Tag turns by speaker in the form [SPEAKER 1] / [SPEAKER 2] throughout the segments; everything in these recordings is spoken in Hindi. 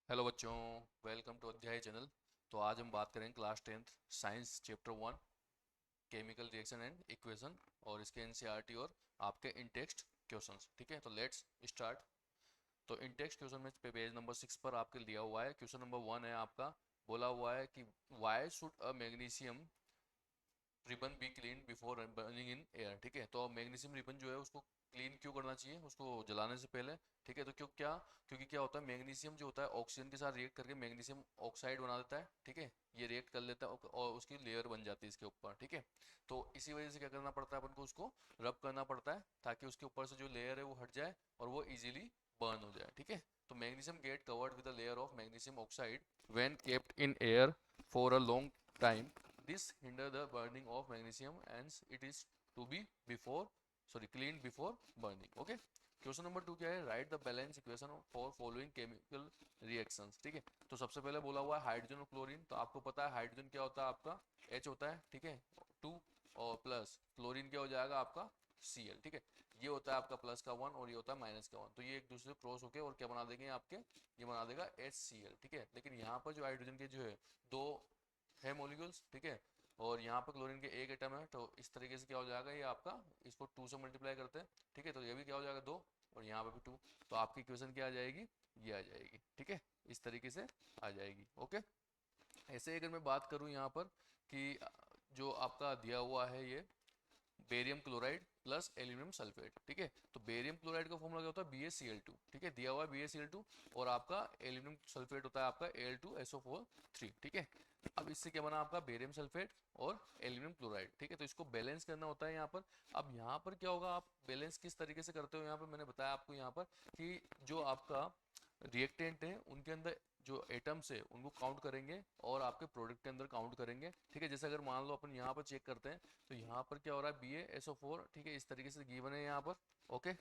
[SPEAKER 1] हेलो बच्चों, वेलकम टू अध्याय चैनल। तो आज हम बात करेंगे class 10th science chapter 1 chemical reaction and equation और इसके एनसीईआरटी और आपके इन टेक्स्ट क्वेश्चंस। ठीक है, तो लेट्स स्टार्ट। तो इन टेक्स्ट क्वेश्चन में पेज नंबर 6 पर आपके दिया हुआ है। क्वेश्चन नंबर 1 है आपका, बोला हुआ है कि why should a magnesium ribbon be clean before burning in air. ठीक है, तो मैग्नीशियम रिबन जो है उसको क्लीन क्यों करना चाहिए, उसको जलाने से पहले। ठीक है, तो क्योंकि क्या होता है, मैग्नीशियम जो होता है ऑक्सीजन के साथ रिएक्ट करके मैग्नीशियम ऑक्साइड बना देता है। ठीक है, ये रिएक्ट कर लेता है और उसकी लेयर बन जाती है इसके ऊपर। ठीक है, तो इसी वजह से क्या करना पड़ता है अपन को, उसको रब करना पड़ता है ताकि उसके ऊपर से जो लेयर है वो हट जाए और वो इजीली बर्न हो जाए। ठीक है, तो magnesium get covered with a layer of magnesium oxide when kept in air for a long time. This hinder the burning of magnesium and it is to be before cleaned before burning. Okay. Question number 2 क्या है, right the balance equation for following chemical reactions. ठीक है, तो सबसे पहले बोला हुआ है हाइड्रोजन और क्लोरीन। तो आपको पता है हाइड्रोजन क्या होता है आपका H होता है। ठीक है, 2 और प्लस क्लोरीन क्या हो जाएगा आपका Cl। ठीक है, ये होता है आपका प्लस का 1 और ये होता है माइनस का 1। तो ये एक दूसरे क्रॉस होके और क्या बना देंगे आपके, ये बना देगा HCl। ठीक है, लेकिन यहाँ पर जो हाइड्रोजन के जो है दो है मॉलिक्यूल्स। ठीक है, और यहाँ पर क्लोरीन के एक एटम है, तो इस तरीके से क्या हो जाएगा, ये आपका इसको 2 से मल्टीप्लाई करते हैं। ठीक है, तो ये भी क्या हो जाएगा 2 और यहाँ पर भी 2। तो आपकी इक्वेशन क्या आ जाएगी, ये आ जाएगी। ठीक है, इस तरीके से आ जाएगी। ओके, ऐसे अगर मैं बात करूँ यहाँ पर कि जो आपका दिया हुआ है ये barium chloride plus aluminium sulphate. ठीक है, तो बेरियम क्लोराइड का फॉर्मूला क्या होता है, BaCl2। ठीक है, दिया हुआ है BaCl2 और आपका एल्यूमिनियम सल्फेट होता है आपका Al2SO4 3। ठीक है, अब इससे क्या बना आपका बेरियम सल्फेट और एल्यूमिनियम क्लोराइड। ठीक है, तो इसको बैलेंस करना होता है यहाँ पर। अब यहाँ पर क्या होगा, आप बैलेंस किस तरीके से करते हो, यहाँ पर मैंने बताया आपको यहाँ पर कि जो आपका रिएक्टेंट है उनके अंदर जो एटम्स है उनको काउंट करेंगे और आपके प्रोडक्ट के अंदर काउंट करेंगे। ठीक है, जैसे अगर मान लो अपन यहाँ पर चेक करते हैं तो यहाँ पर क्या हो रहा है, BaSO4। ठीक है, इस तरीके से गिवन है यहाँ पर। ओके,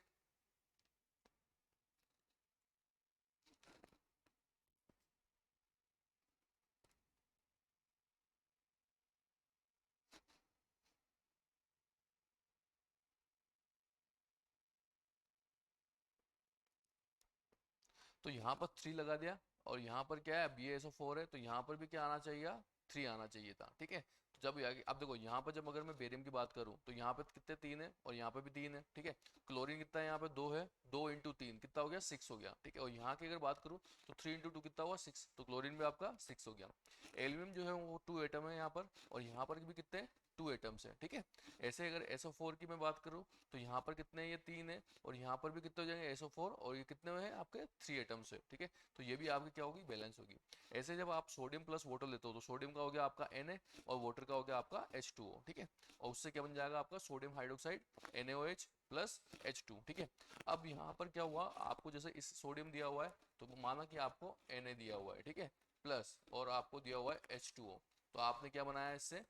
[SPEAKER 1] तो यहाँ पर 3 लगा दिया और यहाँ पर क्या है BaSO4 है, तो यहाँ पर भी क्या आना चाहिए, 3 आना चाहिए था। ठीक है, तो जब अब देखो यहाँ पर जब अगर मैं बेरियम की बात करूँ तो यहाँ पे कितने 3 है और यहाँ पे भी 3 है। ठीक है, क्लोरीन कितना है यहाँ पे 2 है, 2 × 3 कितना हो गया 6 हो गया। ठीक है, और यहाँ की अगर बात करूँ तो 3 × 2 कितना हुआ 6, तो क्लोरीन भी आपका 6 हो गया। एल्यूमिनियम जो है वो 2 एटम है यहाँ पर और यहाँ पर भी कितने 2 एटम्स है। ठीक है, ऐसे अगर SO4 की मैं बात करूँ तो यहाँ पर कितने हैं, ये 3 है और यहाँ पर भी कितने हो जाएंगे SO4 और ये कितने हैं आपके 3 एटम्स है। ठीक है, तो ये भी आपकी क्या होगी, बैलेंस होगी। ऐसे जब आप सोडियम प्लस वाटर लेते हो तो सोडियम का हो गया आपका Na और वाटर का हो गया आपका H2O। ठीक है, और उससे क्या बन जाएगा आपका sodium hydroxide NaOH plus H2। ठीक है, अब यहाँ पर क्या हुआ, आपको जैसे इस सोडियम दिया हुआ है तो माना कि आपको Na दिया हुआ है। ठीक है, प्लस और आपको दिया हुआ है H2O, तो आपने क्या बनाया इससे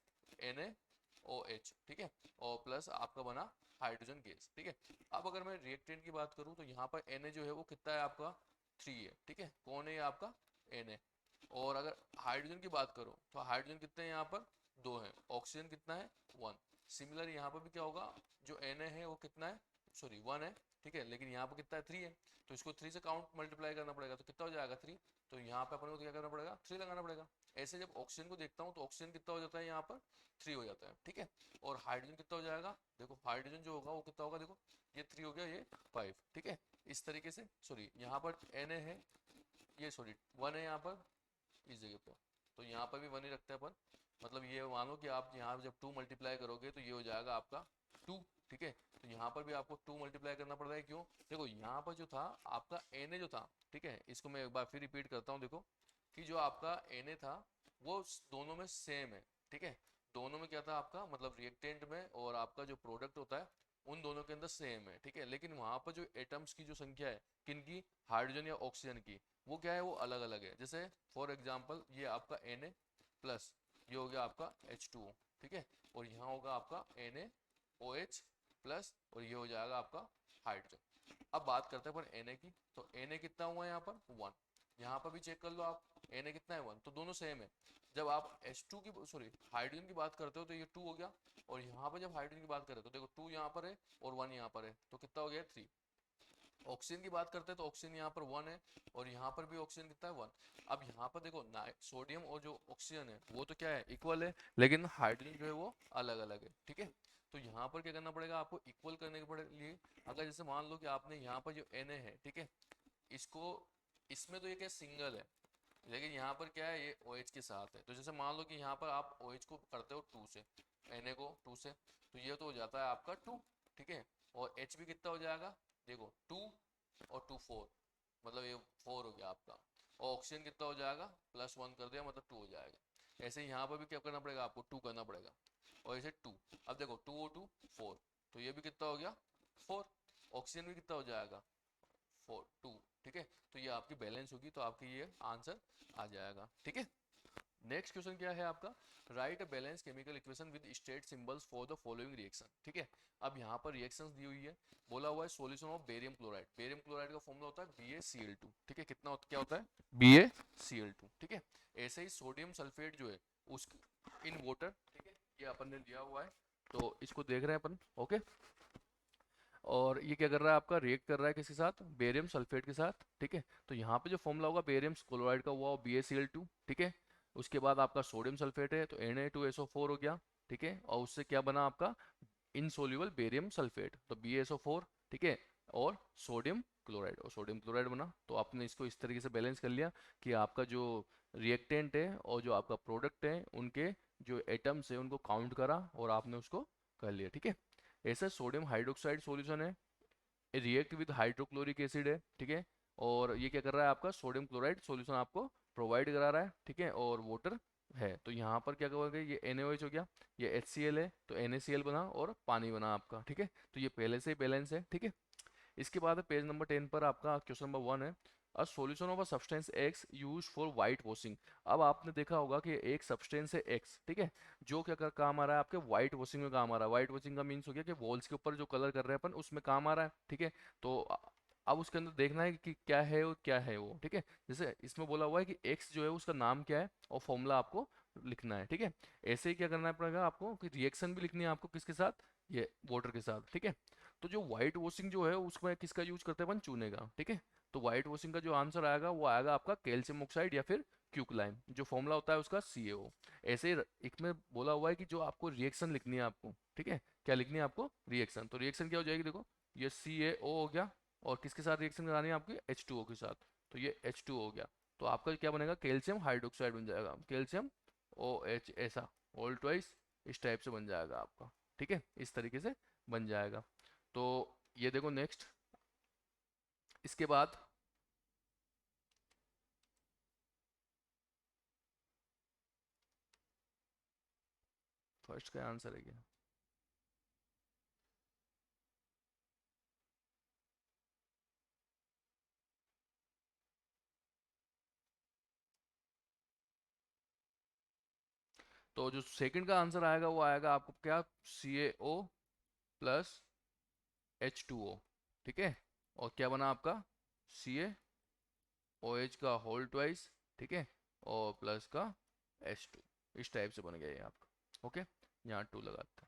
[SPEAKER 1] NaOH। ठीक है, और प्लस आपका बना हाइड्रोजन गैस। ठीक है, अब अगर मैं रिएक्टेंट की बात करूं तो यहाँ पर Na जो है वो कितना है आपका 3 है। ठीक है, कौन है ये आपका Na। और अगर हाइड्रोजन की बात करूं तो हाइड्रोजन कितने हैं यहाँ पर 2 है, ऑक्सीजन कितना है 1। सिमिलर यहाँ पर भी क्या होगा, जो Na है वो कितना है, सॉरी 1 है। ठीक है, लेकिन यहाँ पर कितना है 3 है, तो इसको 3 से काउंट मल्टीप्लाई करना पड़ेगा तो कितना हो जाएगा 3। तो यहाँ पे अपन को क्या करना पड़ेगा 3 लगाना पड़ेगा। ऐसे जब ऑक्सीजन को देखता हूँ तो ऑक्सीजन कितना हो जाता है यहाँ पर 3 हो जाता है। ठीक है, और हाइड्रोजन कितना हो जाएगा, देखो हाइड्रोजन जो होगा वो कितना होगा, देखो ये 3 हो गया, ये 5। ठीक है, इस तरीके से सॉरी यहाँ पर Na है, ये सॉरी 1 है यहाँ पर इस जगह पे, तो यहाँ पर भी 1 ही रखते हैं अपन। मतलब ये मानो कि आप यहाँ जब 2 मल्टीप्लाई करोगे तो ये हो जाएगा आपका 2। ठीक है, तो यहाँ पर भी आपको 2 मल्टीप्लाई करना पड़ रहा है, क्यों, देखो यहाँ पर जो था आपका Na जो था। ठीक है, इसको मैं एक बार फिर रिपीट करता हूँ, देखो कि जो आपका Na था वो दोनों में सेम है। ठीक है, दोनों में क्या था आपका, मतलब रिएक्टेंट में और आपका जो प्रोडक्ट होता है उन दोनों के अंदर सेम है। ठीक है, लेकिन वहां पर जो एटम्स की जो संख्या है किनकी, हाइड्रोजन या ऑक्सीजन की, वो क्या है, वो अलग अलग है। जैसे फॉर एग्जांपल ये आपका Na प्लस ये हो गया आपका H2O। ठीक है, और यहाँ होगा आपका NaOH प्लस और ये हो जाएगा आपका हाइड्रोजन। अब बात करते हैं अपन Na की, तो Na कितना हुआ है यहाँ पर 1, यहाँ पर भी चेक कर लो आप Na कितना है 1, तो दोनों सेम है। जब आप H2 की सॉरी हाइड्रोजन की बात करते हो तो ये 2 हो गया, और यहाँ पर जब हाइड्रोजन की बात करें तो देखो 2 यहाँ पर है और 1 यहाँ पर है, तो कितना हो गया 3। ऑक्सीजन की बात करते हैं तो ऑक्सीजन यहाँ पर 1 है और यहाँ पर भी ऑक्सीजन कितना है 1। अब यहाँ पर देखो सोडियम और जो ऑक्सीजन है वो तो क्या है इक्वल है, लेकिन हाइड्रोजन जो है वो अलग अलग है, ठीक है। तो यहाँ पर क्या करना पड़ेगा आपको, इक्वल करने के लिए अगर जैसे मान लो कि आपने यहाँ पर जो Na है, ठीक है, इसको, इसमें तो ये क्या सिंगल है, लेकिन यहाँ पर क्या है ये OH के साथ है। तो जैसे मान लो कि यहाँ पर आप OH को करते हो 2 से, Na को 2 से, तो ये तो हो जाता है आपका 2, ठीक है। और H भी कितना हो जाएगा, देखो 2 और 2 4, मतलब ये 4 हो गया आपका। और ऑक्सीजन कितना हो जाएगा, +1 कर दिया मतलब 2 हो जाएगा। ऐसे यहाँ पर भी क्या करना पड़ेगा आपको, 2 करना पड़ेगा, और ऐसे 2। अब देखो 2 और 2 4, तो ये भी कितना हो गया 4। ऑक्सीजन भी कितना हो जाएगा 4 2, ठीक है। तो ये आपकी बैलेंस होगी, तो आपकी ये आंसर आ जाएगा, ठीक है। नेक्स्ट क्वेश्चन क्या है आपका, right a balance chemical equation with state symbols for the following reaction, ठीक है। अब यहाँ पर रिएक्शंस दी हुई है, बोला हुआ है solution of barium chloride. Barium chloride का फॉर्मूला होता है BaCl2, ठीक है। कितना क्या होता है BaCl2, ठीक है। ऐसे ही सोडियम सल्फेट जो है उस इन वाटर, ठीक है, ये अपन ने लिया हुआ है, तो इसको देख रहे हैं अपन, ओके। और ये क्या कर रहा है आपका, रिएक्ट कर रहा है किसके साथ, बेरियम सल्फेट के साथ, ठीक है। तो यहाँ पे जो फॉर्मूला होगा बेरियम क्लोराइड का हुआ BaCl2, ठीक है। उसके बाद आपका सोडियम सल्फेट है तो Na2SO4 हो गया, ठीक है। और उससे क्या बना आपका इनसोल्यूबल बेरियम सल्फेट, तो BaSO4, ठीक है। और सोडियम क्लोराइड, और सोडियम क्लोराइड बना। तो आपने इसको इस तरीके से बैलेंस कर लिया कि आपका जो रिएक्टेंट है और जो आपका प्रोडक्ट है उनके जो एटम्स है उनको काउंट करा और आपने उसको कर लिया, ठीक है। ऐसा सोडियम हाइड्रोक्साइड सॉल्यूशन है, रिएक्ट विद हाइड्रोक्लोरिक एसिड है, ठीक है। और ये क्या कर रहा है आपका सोडियम क्लोराइड सॉल्यूशन आपको प्रोवाइड करा रहा है, ठीक है। और वाटर है, तो यहाँ पर क्या करोगे, ये NaOH हो गया, ये HCl है तो NaCl बना और पानी बना आपका, ठीक है। तो ये पहले से ही बैलेंस है, ठीक है। इसके बाद पेज नंबर 10 पर आपका क्वेश्चन नंबर 1 है, a solution of a substance x use for white washing. अब आपने देखा होगा कि एक सब्सटेंस है एक्स, ठीक है, जो क्या कर काम आ रहा है आपके वाइट वॉशिंग में काम आ रहा है। वाइट वॉशिंग का मीन्स हो गया कि वॉल्स के ऊपर जो कलर कर रहे हैं अपन उसमें काम आ रहा है, ठीक है। तो अब उसके अंदर देखना है कि क्या है वो, क्या है वो, ठीक है। जैसे इसमें बोला हुआ है कि एक्स जो है उसका नाम क्या है और फॉर्मूला आपको लिखना है, ठीक है। ऐसे ही क्या करना पड़ेगा आपको कि रिएक्शन भी लिखनी है आपको किसके साथ, ये वाटर के साथ, ठीक है। तो जो व्हाइट वॉशिंग जो है उसमें किसका यूज करते हैं अपन, चूने का, ठीक है। तो व्हाइट वॉशिंग का जो आंसर आएगा वो आएगा आपका कैल्शियम ऑक्साइड या फिर क्यूकलाइम, जो फॉर्मूला होता है उसका CaO। ऐसे ही एक में बोला हुआ है कि जो आपको रिएक्शन लिखनी है आपको, ठीक है, क्या लिखनी है आपको, रिएक्शन। तो रिएक्शन क्या हो जाएगी, देखो ये CaO हो गया, और किसके साथ रिएक्शन करानी है आपकी, H2O के साथ, तो ये H2O हो गया। तो आपका क्या बनेगा, कैल्शियम हाइड्रोक्साइड बन जाएगा, कैल्शियम OH, ऐसा ऑल ट्वाइस इस टाइप से बन जाएगा आपका, ठीक है। इस तरीके से बन जाएगा। तो ये देखो नेक्स्ट, इसके बाद फर्स्ट का आंसर है क्या, तो जो सेकंड का आंसर आएगा वो आएगा आपको क्या, CaO प्लस H2O, ठीक है। और क्या बना आपका CaOH का होल ट्वाइस, ठीक है, और प्लस का H2, इस टाइप से बन गया ये आपका, ओके। यहाँ 2 लगाते हैं।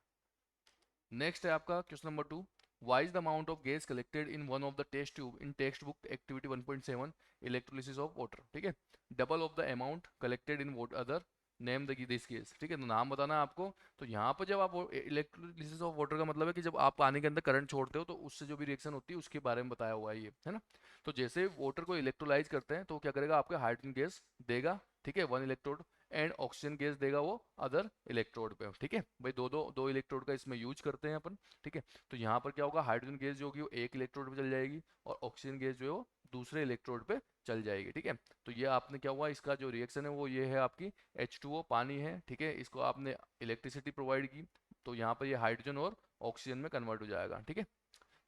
[SPEAKER 1] नेक्स्ट है आपका question number 2, why is the amount of gas collected in one of the test tube in textbook activity 1.7 electrolysis of water, ठीक है, double of the amount collected in what other name the this case, ठीक है। तो नाम बताना है आपको। तो यहाँ पर जब आप इलेक्ट्रोलिसिस ऑफ वाटर का मतलब है कि जब आप पानी के अंदर करंट छोड़ते हो तो उससे जो भी रिएक्शन होती है उसके बारे में बताया हुआ है ये, है ना। तो जैसे वाटर को इलेक्ट्रोलाइज करते हैं तो क्या करेगा, आपका हाइड्रोजन गैस देगा, ठीक है, 1 इलेक्ट्रोड, एंड ऑक्सीजन गैस देगा वो अदर इलेक्ट्रोड पे, ठीक है। भाई दो इलेक्ट्रोड का इसमें यूज करते हैं अपन, ठीक है। तो यहाँ पर क्या होगा, हाइड्रोजन गैस जो होगी वो एक इलेक्ट्रोड पे चल जाएगी और ऑक्सीजन गैस जो है वो दूसरे इलेक्ट्रोड पे चल जाएगी, ठीक है। तो ये आपने क्या हुआ, इसका जो रिएक्शन है वो ये है आपकी H2O पानी है, ठीक है, इसको आपने इलेक्ट्रिसिटी प्रोवाइड की, तो यहाँ पर ये हाइड्रोजन और ऑक्सीजन में कन्वर्ट हो जाएगा, ठीक है।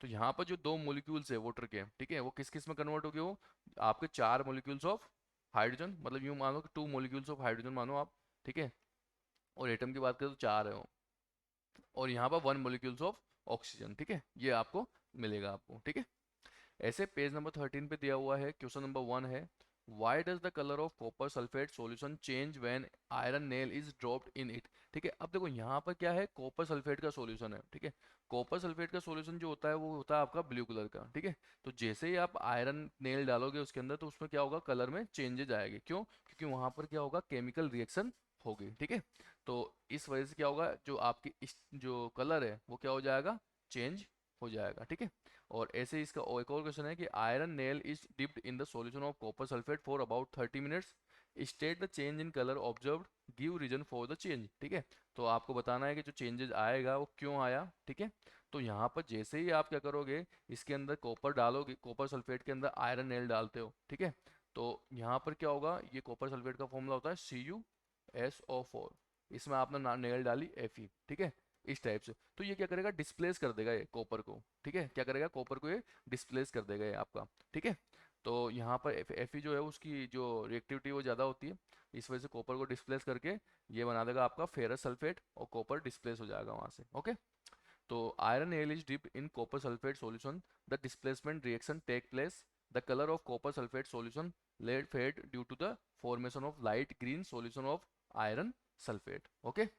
[SPEAKER 1] तो यहाँ पर जो 2 मोलिक्यूल्स है वाटर के, ठीक है, वो किस किस में कन्वर्ट हो गए, वो आपके 4 मोलिक्यूल्स ऑफ हाइड्रोजन, मतलब यूँ मानो कि 2 मोलिक्यूल्स ऑफ हाइड्रोजन मानो आप, ठीक है। और एटम की बात करें तो 4 है वो, और यहाँ पर 1 मोलिक्यूल्स ऑफ ऑक्सीजन, ठीक है, ये आपको मिलेगा आपको, ठीक है। ऐसे पेज नंबर 13 पे दिया हुआ है क्वेश्चन नंबर 1 है, why does the colour of copper sulphate solution change when iron nail is dropped in it. ठीक है, अब देखो यहाँ पर क्या है, कॉपर सल्फेट का सॉल्यूशन है। ठीक है, कॉपर सल्फेट का सॉल्यूशन जो होता है वो होता है आपका ब्लू कलर का। ठीक है, तो जैसे ही आप आयरन नेल डालोगे उसके अंदर तो उसमें क्या होगा, कलर में चेंजेज आएंगे। क्यों? क्योंकि वहां पर क्या होगा, केमिकल रिएक्शन होगी। ठीक है, तो इस वजह से क्या होगा, जो आपकी जो कलर है वो क्या हो जाएगा, चेंज हो जाएगा। ठीक है, और ऐसे ही इसका एक और क्वेश्चन है कि iron nail is dipped in the solution of copper sulphate for about 30 minutes, state the change in colour observed, give reason for the change. ठीक है, तो आपको बताना है कि जो चेंजेस आएगा वो क्यों आया। ठीक है, तो यहाँ पर जैसे ही आप क्या करोगे, इसके अंदर कॉपर डालोगे, कॉपर सल्फेट के अंदर आयरन नेल डालते हो। ठीक है, तो यहाँ पर क्या होगा, ये कॉपर सल्फेट का फॉर्मूला होता है CuSO4, इसमें आपने नेल डाली Fe। ठीक है, इस टाइप से, तो ये क्या करेगा, डिस्प्लेस कर देगा ये कॉपर को। ठीक है, क्या करेगा, कॉपर को ये डिस्प्लेस कर देगा ये आपका। ठीक है, तो यहाँ पर Fe जो है उसकी जो रिएक्टिविटी वो ज़्यादा होती है, इस वजह से कॉपर को डिस्प्लेस करके ये बना देगा आपका फेरस सल्फेट, और कॉपर डिस्प्लेस हो जाएगा वहाँ से। ओके, तो iron nail is dipped in copper sulfate solution. The displacement reaction take place. The color of copper sulfate solution lead fade due to the formation of light green solution of iron sulfate. Okay.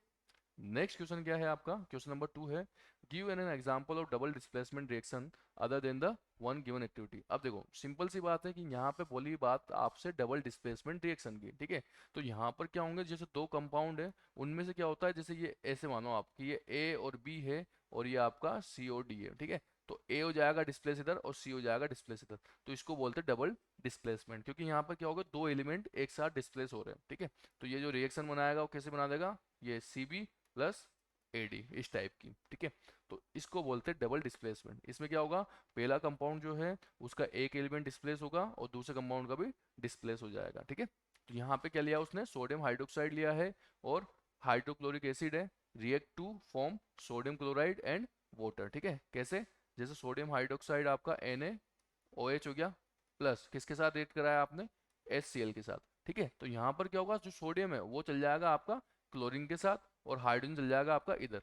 [SPEAKER 1] Next question क्या है आपका, क्वेश्चन नंबर 2 है, give an example of double displacement reaction other than the one given activity. अब देखो सिंपल सी बात है कि यहाँ पे बोली बात आपसे डबल डिस्प्लेसमेंट रिएक्शन की। ठीक है, तो यहाँ पर क्या होंगे, जैसे दो कंपाउंड है उनमें से क्या होता है, जैसे ये ऐसे मानो आप कि ये ए और बी है और ये आपका सी और डी है। ठीक है, तो ए हो जाएगा डिस्प्लेस इधर और सी हो जाएगा डिस्प्लेस इधर, तो इसको बोलते हैं डबल डिस्प्लेसमेंट, क्योंकि यहाँ पर क्या होगा, दो एलिमेंट एक साथ डिस्प्लेस हो रहे हैं। ठीक है, तो ये जो रिएक्शन बनाएगा वो कैसे बना देगा, ये सी बी प्लस एडी इस टाइप की। ठीक है, तो इसको बोलते हैं डबल डिस्प्लेसमेंट। इसमें क्या होगा, पहला कंपाउंड जो है उसका एक एलिमेंट डिस्प्लेस होगा और दूसरे कंपाउंड का भी डिस्प्लेस हो जाएगा। ठीक है, तो यहाँ पे क्या लिया उसने, सोडियम हाइड्रोक्साइड लिया है और हाइड्रोक्लोरिक एसिड है, react to form sodium chloride and water. ठीक है, कैसे, जैसे सोडियम हाइड्रोक्साइड आपका NaOH हो गया, प्लस किसके साथ रिएक्ट कराया आपने, HCl के साथ। ठीक है, तो यहाँ पर क्या होगा, जो सोडियम है वो चल जाएगा आपका क्लोरीन के साथ और हाइड्रोजन चल जाएगा आपका इधर,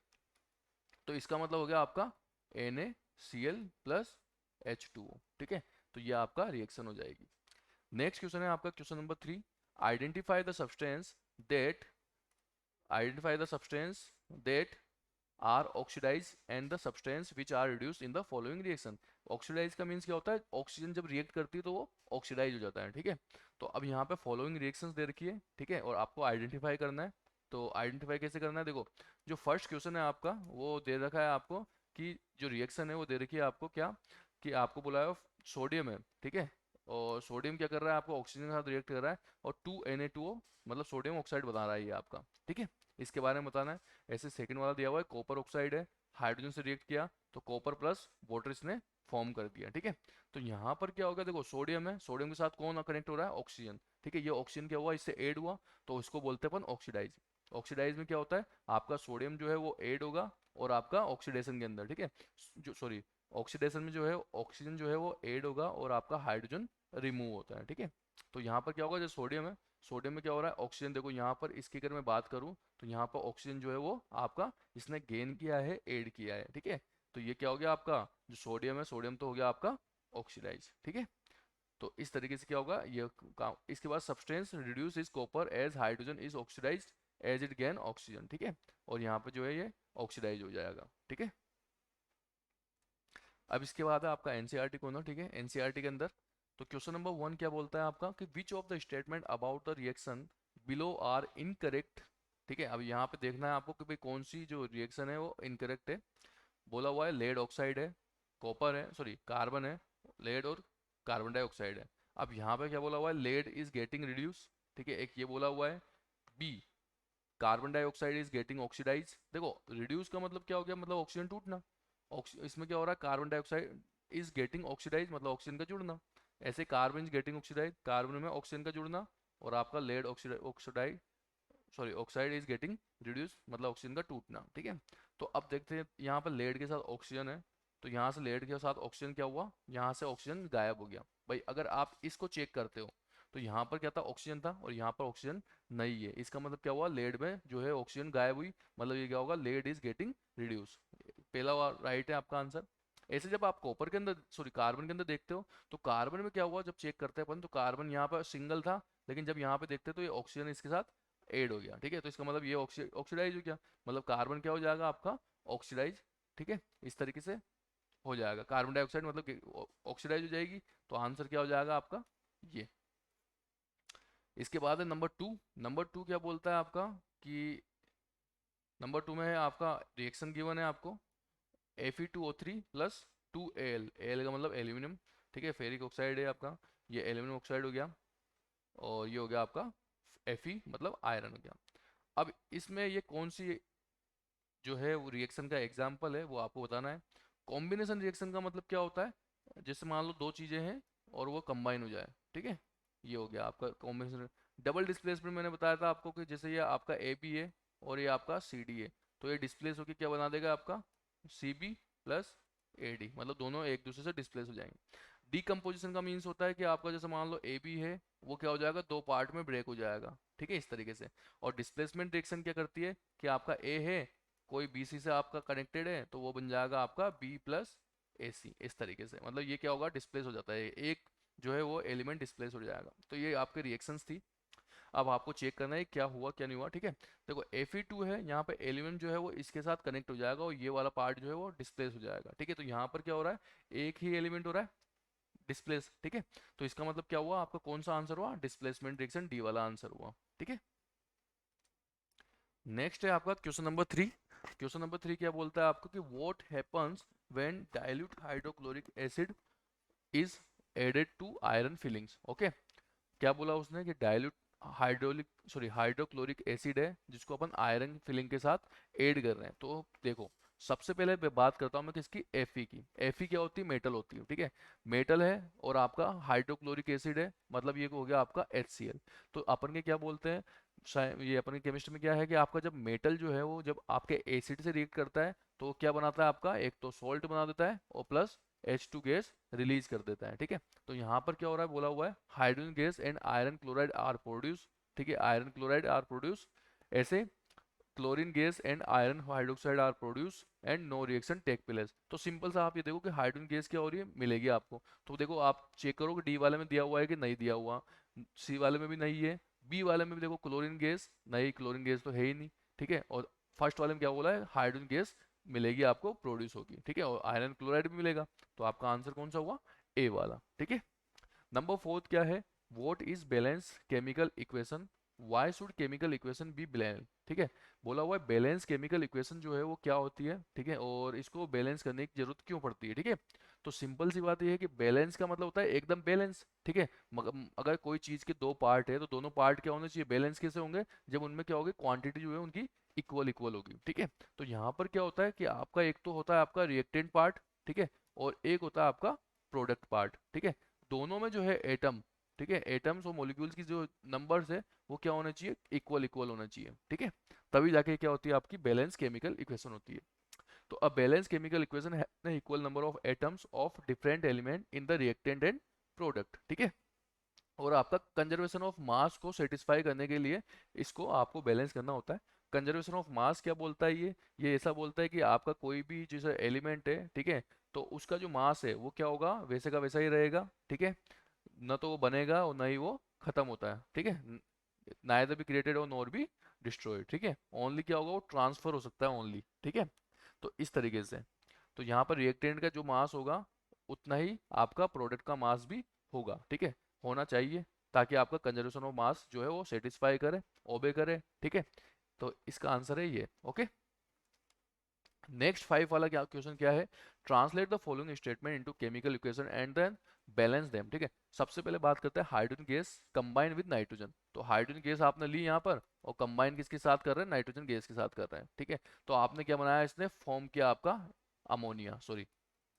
[SPEAKER 1] तो इसका मतलब हो गया आपका NaCl प्लस H2O। ठीक है, तो ये आपका रिएक्शन हो जाएगी। नेक्स्ट क्वेश्चन है आपका question number 3, identify the substance that identify the substance that are oxidise and the substance which are reduced in the following reaction. Oxidise का मीन्स क्या होता है, ऑक्सीजन जब रिएक्ट करती है तो वो ऑक्सीडाइज हो जाता है। ठीक है, तो अब यहाँ पे फॉलोइंग रिएक्शंस दे रखी है। ठीक है, और आपको आइडेंटिफाई करना है, तो आइडेंटिफाई कैसे करना है, देखो जो फर्स्ट क्वेश्चन है आपका वो दे रखा है आपको कि जो रिएक्शन है वो दे रखी है आपको क्या, कि आपको बोला है सोडियम है। ठीक है, और सोडियम क्या कर रहा है, आपको ऑक्सीजन के साथ रिएक्ट कर रहा है और 2Na2O मतलब सोडियम ऑक्साइड बना रहा है ये आपका। ठीक है, इसके बारे में बताना है। ऐसे सेकंड वाला दिया हुआ है, कॉपर ऑक्साइड है, हाइड्रोजन से रिएक्ट किया तो कॉपर प्लस वाटर इसने फॉर्म कर दिया। ठीक है, तो यहाँ पर क्या होगा, देखो सोडियम है, सोडियम के साथ कौन कनेक्ट हो रहा है, ऑक्सीजन। ठीक है, ये ऑक्सीजन क्या हुआ, इससे ऐड हुआ, तो इसको बोलते हैं अपन ऑक्सीडाइज। ऑक्सीडाइज में क्या होता है, आपका सोडियम जो है वो ऐड होगा और आपका ऑक्सीडेशन के अंदर, ठीक है, जो सॉरी ऑक्सीडेशन में जो है ऑक्सीजन जो है वो ऐड होगा और आपका हाइड्रोजन रिमूव होता है। ठीक है, तो यहाँ पर क्या होगा, जो सोडियम है, सोडियम में क्या हो रहा है, ऑक्सीजन, देखो यहाँ पर इसकी अगर मैं बात करूँ तो यहाँ पर ऑक्सीजन जो है वो आपका इसने गेन किया है, ऐड किया है। ठीक है, तो ये क्या हो गया आपका, जो सोडियम है, सोडियम तो हो गया आपका ऑक्सीडाइज। ठीक है, तो इस तरीके से क्या होगा ये काम। इसके बाद substance reduce is copper as hydrogen is oxidised as it gain oxygen. ठीक है, और यहाँ पर जो है ये ऑक्सीडाइज हो जाएगा। ठीक है, अब इसके बाद है आपका एनसीईआरटी कॉर्नर। ठीक है, एनसीईआरटी के अंदर तो क्वेश्चन नंबर 1 क्या बोलता है आपका, कि which of the statement about the reaction below are incorrect. ठीक है, अब यहाँ पे देखना है आपको कि भाई कौन सी जो रिएक्शन है वो इनकरेक्ट है। बोला हुआ है लेड ऑक्साइड है, कॉपर है, सॉरी कार्बन है, लेड और कार्बन डाइऑक्साइड है। अब यहाँ पे क्या बोला हुआ है, लेड इज गेटिंग रिड्यूस। ठीक है, एक ये बोला हुआ है, B carbon dioxide is getting oxidise. देखो रिड्यूस का मतलब क्या हो गया, मतलब ऑक्सीजन टूटना, इसमें क्या हो रहा है, carbon dioxide is getting oxidise मतलब ऑक्सीजन का जुड़ना। ऐसे carbon is getting oxidise, carbon में ऑक्सीजन का जुड़ना, और आपका lead oxidise sorry oxide is getting reduce मतलब ऑक्सीजन का टूटना। ठीक है, तो अब देखते हैं यहाँ पर लेड के साथ ऑक्सीजन है, तो यहाँ से लेड के साथ ऑक्सीजन क्या हुआ, यहाँ से ऑक्सीजन गायब हो गया। भाई अगर आप इसको चेक करते हो तो यहाँ पर क्या था, ऑक्सीजन था और यहाँ पर ऑक्सीजन नहीं है, इसका मतलब क्या हुआ, लेड में जो है ऑक्सीजन गायब हुई, मतलब ये क्या होगा, लेड इज गेटिंग रिड्यूस। पहला राइट है आपका आंसर। ऐसे जब आप कॉपर के अंदर सॉरी कार्बन के अंदर देखते हो, तो कार्बन में क्या हुआ जब चेक करते हैं अपन, तो कार्बन यहाँ पर सिंगल था, लेकिन जब यहाँ पे देखते हैं तो ये ऑक्सीजन इसके साथ ऐड हो गया, ठीक है। तो इसका मतलब ये ऑक्सीडाइज हो गया, मतलब कार्बन क्या हो जाएगा आपका, ऑक्सीडाइज, ठीक है। इस तरीके से हो जाएगा, कार्बन डाइऑक्साइड मतलब ऑक्सीडाइज हो जाएगी। तो आंसर क्या हो जाएगा आपका ये। इसके बाद है नंबर टू। नंबर टू क्या बोलता है आपका कि नंबर टू में है आपका रिएक्शन गिवन है आपको Fe2O3 प्लस 2Al, Al का मतलब एल्यूमिनियम, ठीक है, फेरिक ऑक्साइड है आपका, ये एल्यूमिनियम ऑक्साइड हो गया, और ये हो गया आपका Fe मतलब आयरन हो गया। अब इसमें ये कौन सी जो है वो रिएक्शन का एग्जाम्पल है वो आपको बताना है। कॉम्बिनेशन रिएक्शन का मतलब क्या होता है, जैसे मान लो दो चीजें हैं और वो कंबाइन हो जाए, ठीक है, ये हो गया आपका कॉम्बिनेशन। डबल डिस्प्लेसमेंट मैंने बताया था आपको कि जैसे ये आपका ए बी है और ये आपका सी डी है, तो ये डिस्प्लेस होकर क्या बना देगा आपका C B plus A D, मतलब दोनों एक दूसरे से डिस्प्लेस हो जाएंगे। डीकम्पोजिशन का मीन्स होता है कि आपका जैसे मान लो ए बी है, वो क्या हो जाएगा, दो पार्ट में ब्रेक हो जाएगा, ठीक है, इस तरीके से। और डिस्प्लेसमेंट रिएक्शन क्या करती है कि आपका ए है, कोई बी सी से आपका कनेक्टेड है, तो वो बन जाएगा आपका बी प्लस ए सी, इस तरीके से। मतलब ये क्या होगा, डिस्प्लेस हो जाता है, एक जो है वो एलिमेंट डिस्प्लेस हो जाएगा। तो ये आपके रिएक्शंस थी। अब आपको चेक करना है क्या हुआ क्या नहीं हुआ, ठीक है। देखो Fe2 है, यहाँ पे एलिमेंट जो है वो इसके साथ कनेक्ट हो जाएगा और ये वाला पार्ट जो है वो डिस्प्लेस हो जाएगा, ठीक है। तो यहाँ पर क्या हो रहा है, एक ही एलिमेंट हो रहा है डिस्प्लेस, ठीक है। तो इसका मतलब क्या हुआ, आपका कौन सा आंसर हुआ, डिस्प्लेसमेंट रिएक्शन डी वाला आंसर हुआ, ठीक है। नेक्स्ट है आपका question number three. Question number three क्या बोलता है आपको कि what happens when dilute hydrochloric acid is added to iron filings. Okay, क्या बोला उसने कि डाइल्यूट हाइड्रोक्लोरिक एसिड है जिसको अपन आयरन फिलिंग के साथ ऐड कर रहे हैं। तो देखो, सबसे पहले बात करता हूँ मैं किसकी, Fe की। Fe क्या होती है, मेटल होती है, ठीक है। मेटल है और आपका हाइड्रोक्लोरिक एसिड है, मतलब ये हो गया आपका HCl। तो अपन के क्या बोलते हैं, ये अपन के केमिस्ट्री में क्या है कि आपका जब मेटल जो है वो जब आपके एसिड से रिएक्ट करता है तो क्या बनाता है आपका, एक तो सॉल्ट बना देता है और प्लस H2 गैस रिलीज कर देता है, ठीक है। तो यहाँ पर क्या हो रहा है, बोला हुआ है hydrogen gas and iron chloride are produce, ठीक है, आयरन क्लोराइड आर प्रोड्यूस। ऐसे chlorine gas and iron hydroxide are produce and no reaction take place. तो सिंपल सा आप ये देखो कि हाइड्रोजन गैस क्या हो रही है, मिलेगी आपको। तो देखो आप चेक करो कि डी वाले में दिया हुआ है कि नहीं दिया हुआ, सी वाले में भी नहीं है, बी वाले में भी देखो क्लोरीन गैस नहीं, क्लोरीन गैस तो है ही नहीं, ठीक है। और फर्स्ट वाले में क्या बोला है, हाइड्रोजन गैस मिलेगी आपको, प्रोड्यूस होगी, ठीक है, और आयरन क्लोराइड भी मिलेगा। तो आपका आंसर कौन सा हुआ, ए वाला, ठीक है। नंबर फोर्थ क्या है, what is balance chemical equation, why should chemical equation be balance, ठीक है। बोला हुआ है बैलेंस केमिकल इक्वेशन जो है वो क्या होती है, ठीक है, और इसको बैलेंस करने की जरूरत क्यों पड़ती है, ठीक है। तो सिंपल सी बात ये है कि बैलेंस का मतलब होता है एकदम बैलेंस, ठीक है। अगर कोई चीज के दो पार्ट है तो दोनों पार्ट क्या होने चाहिए, बैलेंस कैसे होंगे, जब उनमें क्या होगी, क्वांटिटी जो है उनकी इक्वल इक्वल होगी, ठीक है। तो यहाँ पर क्या होता है कि आपका एक तो होता है आपका रिएक्टेंट पार्ट, ठीक है, और एक होता है आपका प्रोडक्ट पार्ट, ठीक है। दोनों में जो है एटम, ठीक है, एटम्स और मॉलिक्यूल्स की जो नंबर्स है वो क्या होना चाहिए, इक्वल इक्वल होना चाहिए, ठीक है। तभी जाके क्या होती है आपकी बैलेंस केमिकल इक्वेशन होती है। तो अ बैलेंस केमिकल इक्वेशन है equal number of atoms of different element in the reactant and product, ठीक है। और आपका कंजर्वेशन ऑफ मास को सेटिस्फाई करने के लिए इसको आपको बैलेंस करना होता है। कंजर्वेशन ऑफ मास क्या बोलता है, ये ऐसा बोलता है कि आपका कोई भी जैसे एलिमेंट है, ठीक है, तो उसका जो मास है वो क्या होगा, वैसे का वैसा ही रहेगा, ठीक है। न तो वो बनेगा और न ही वो खत्म होता है, ठीक है। नाइदर बी क्रिएटेड और नॉर बी डिस्ट्रॉयड, ठीक है। ओनली क्या होगा, वो ट्रांसफर हो सकता है ओनली, ठीक है। तो इस तरीके से, तो यहाँ पर रिएक्टेंट का जो मास होगा उतना ही आपका प्रोडक्ट का मास भी होगा, ठीक है, होना चाहिए, ताकि आपका कंजर्वेशन ऑफ मास जो है वो सेटिस्फाई करे, ओबे करे, ठीक है। तो इसका आंसर है ये, ओके। नेक्स्ट फाइव वाला क्या क्वेश्चन क्या है, translate the following statement into chemical equation and then balance them, ठीक है। सबसे पहले बात करते हैं hydrogen gas combine with nitrogen. तो हाइड्रोजन गैस आपने ली यहाँ पर और कंबाइन किसके साथ कर रहे हैं, नाइट्रोजन गैस के साथ कर रहे हैं, ठीक है। तो आपने क्या बनाया, इसने फॉर्म किया आपका अमोनिया, सॉरी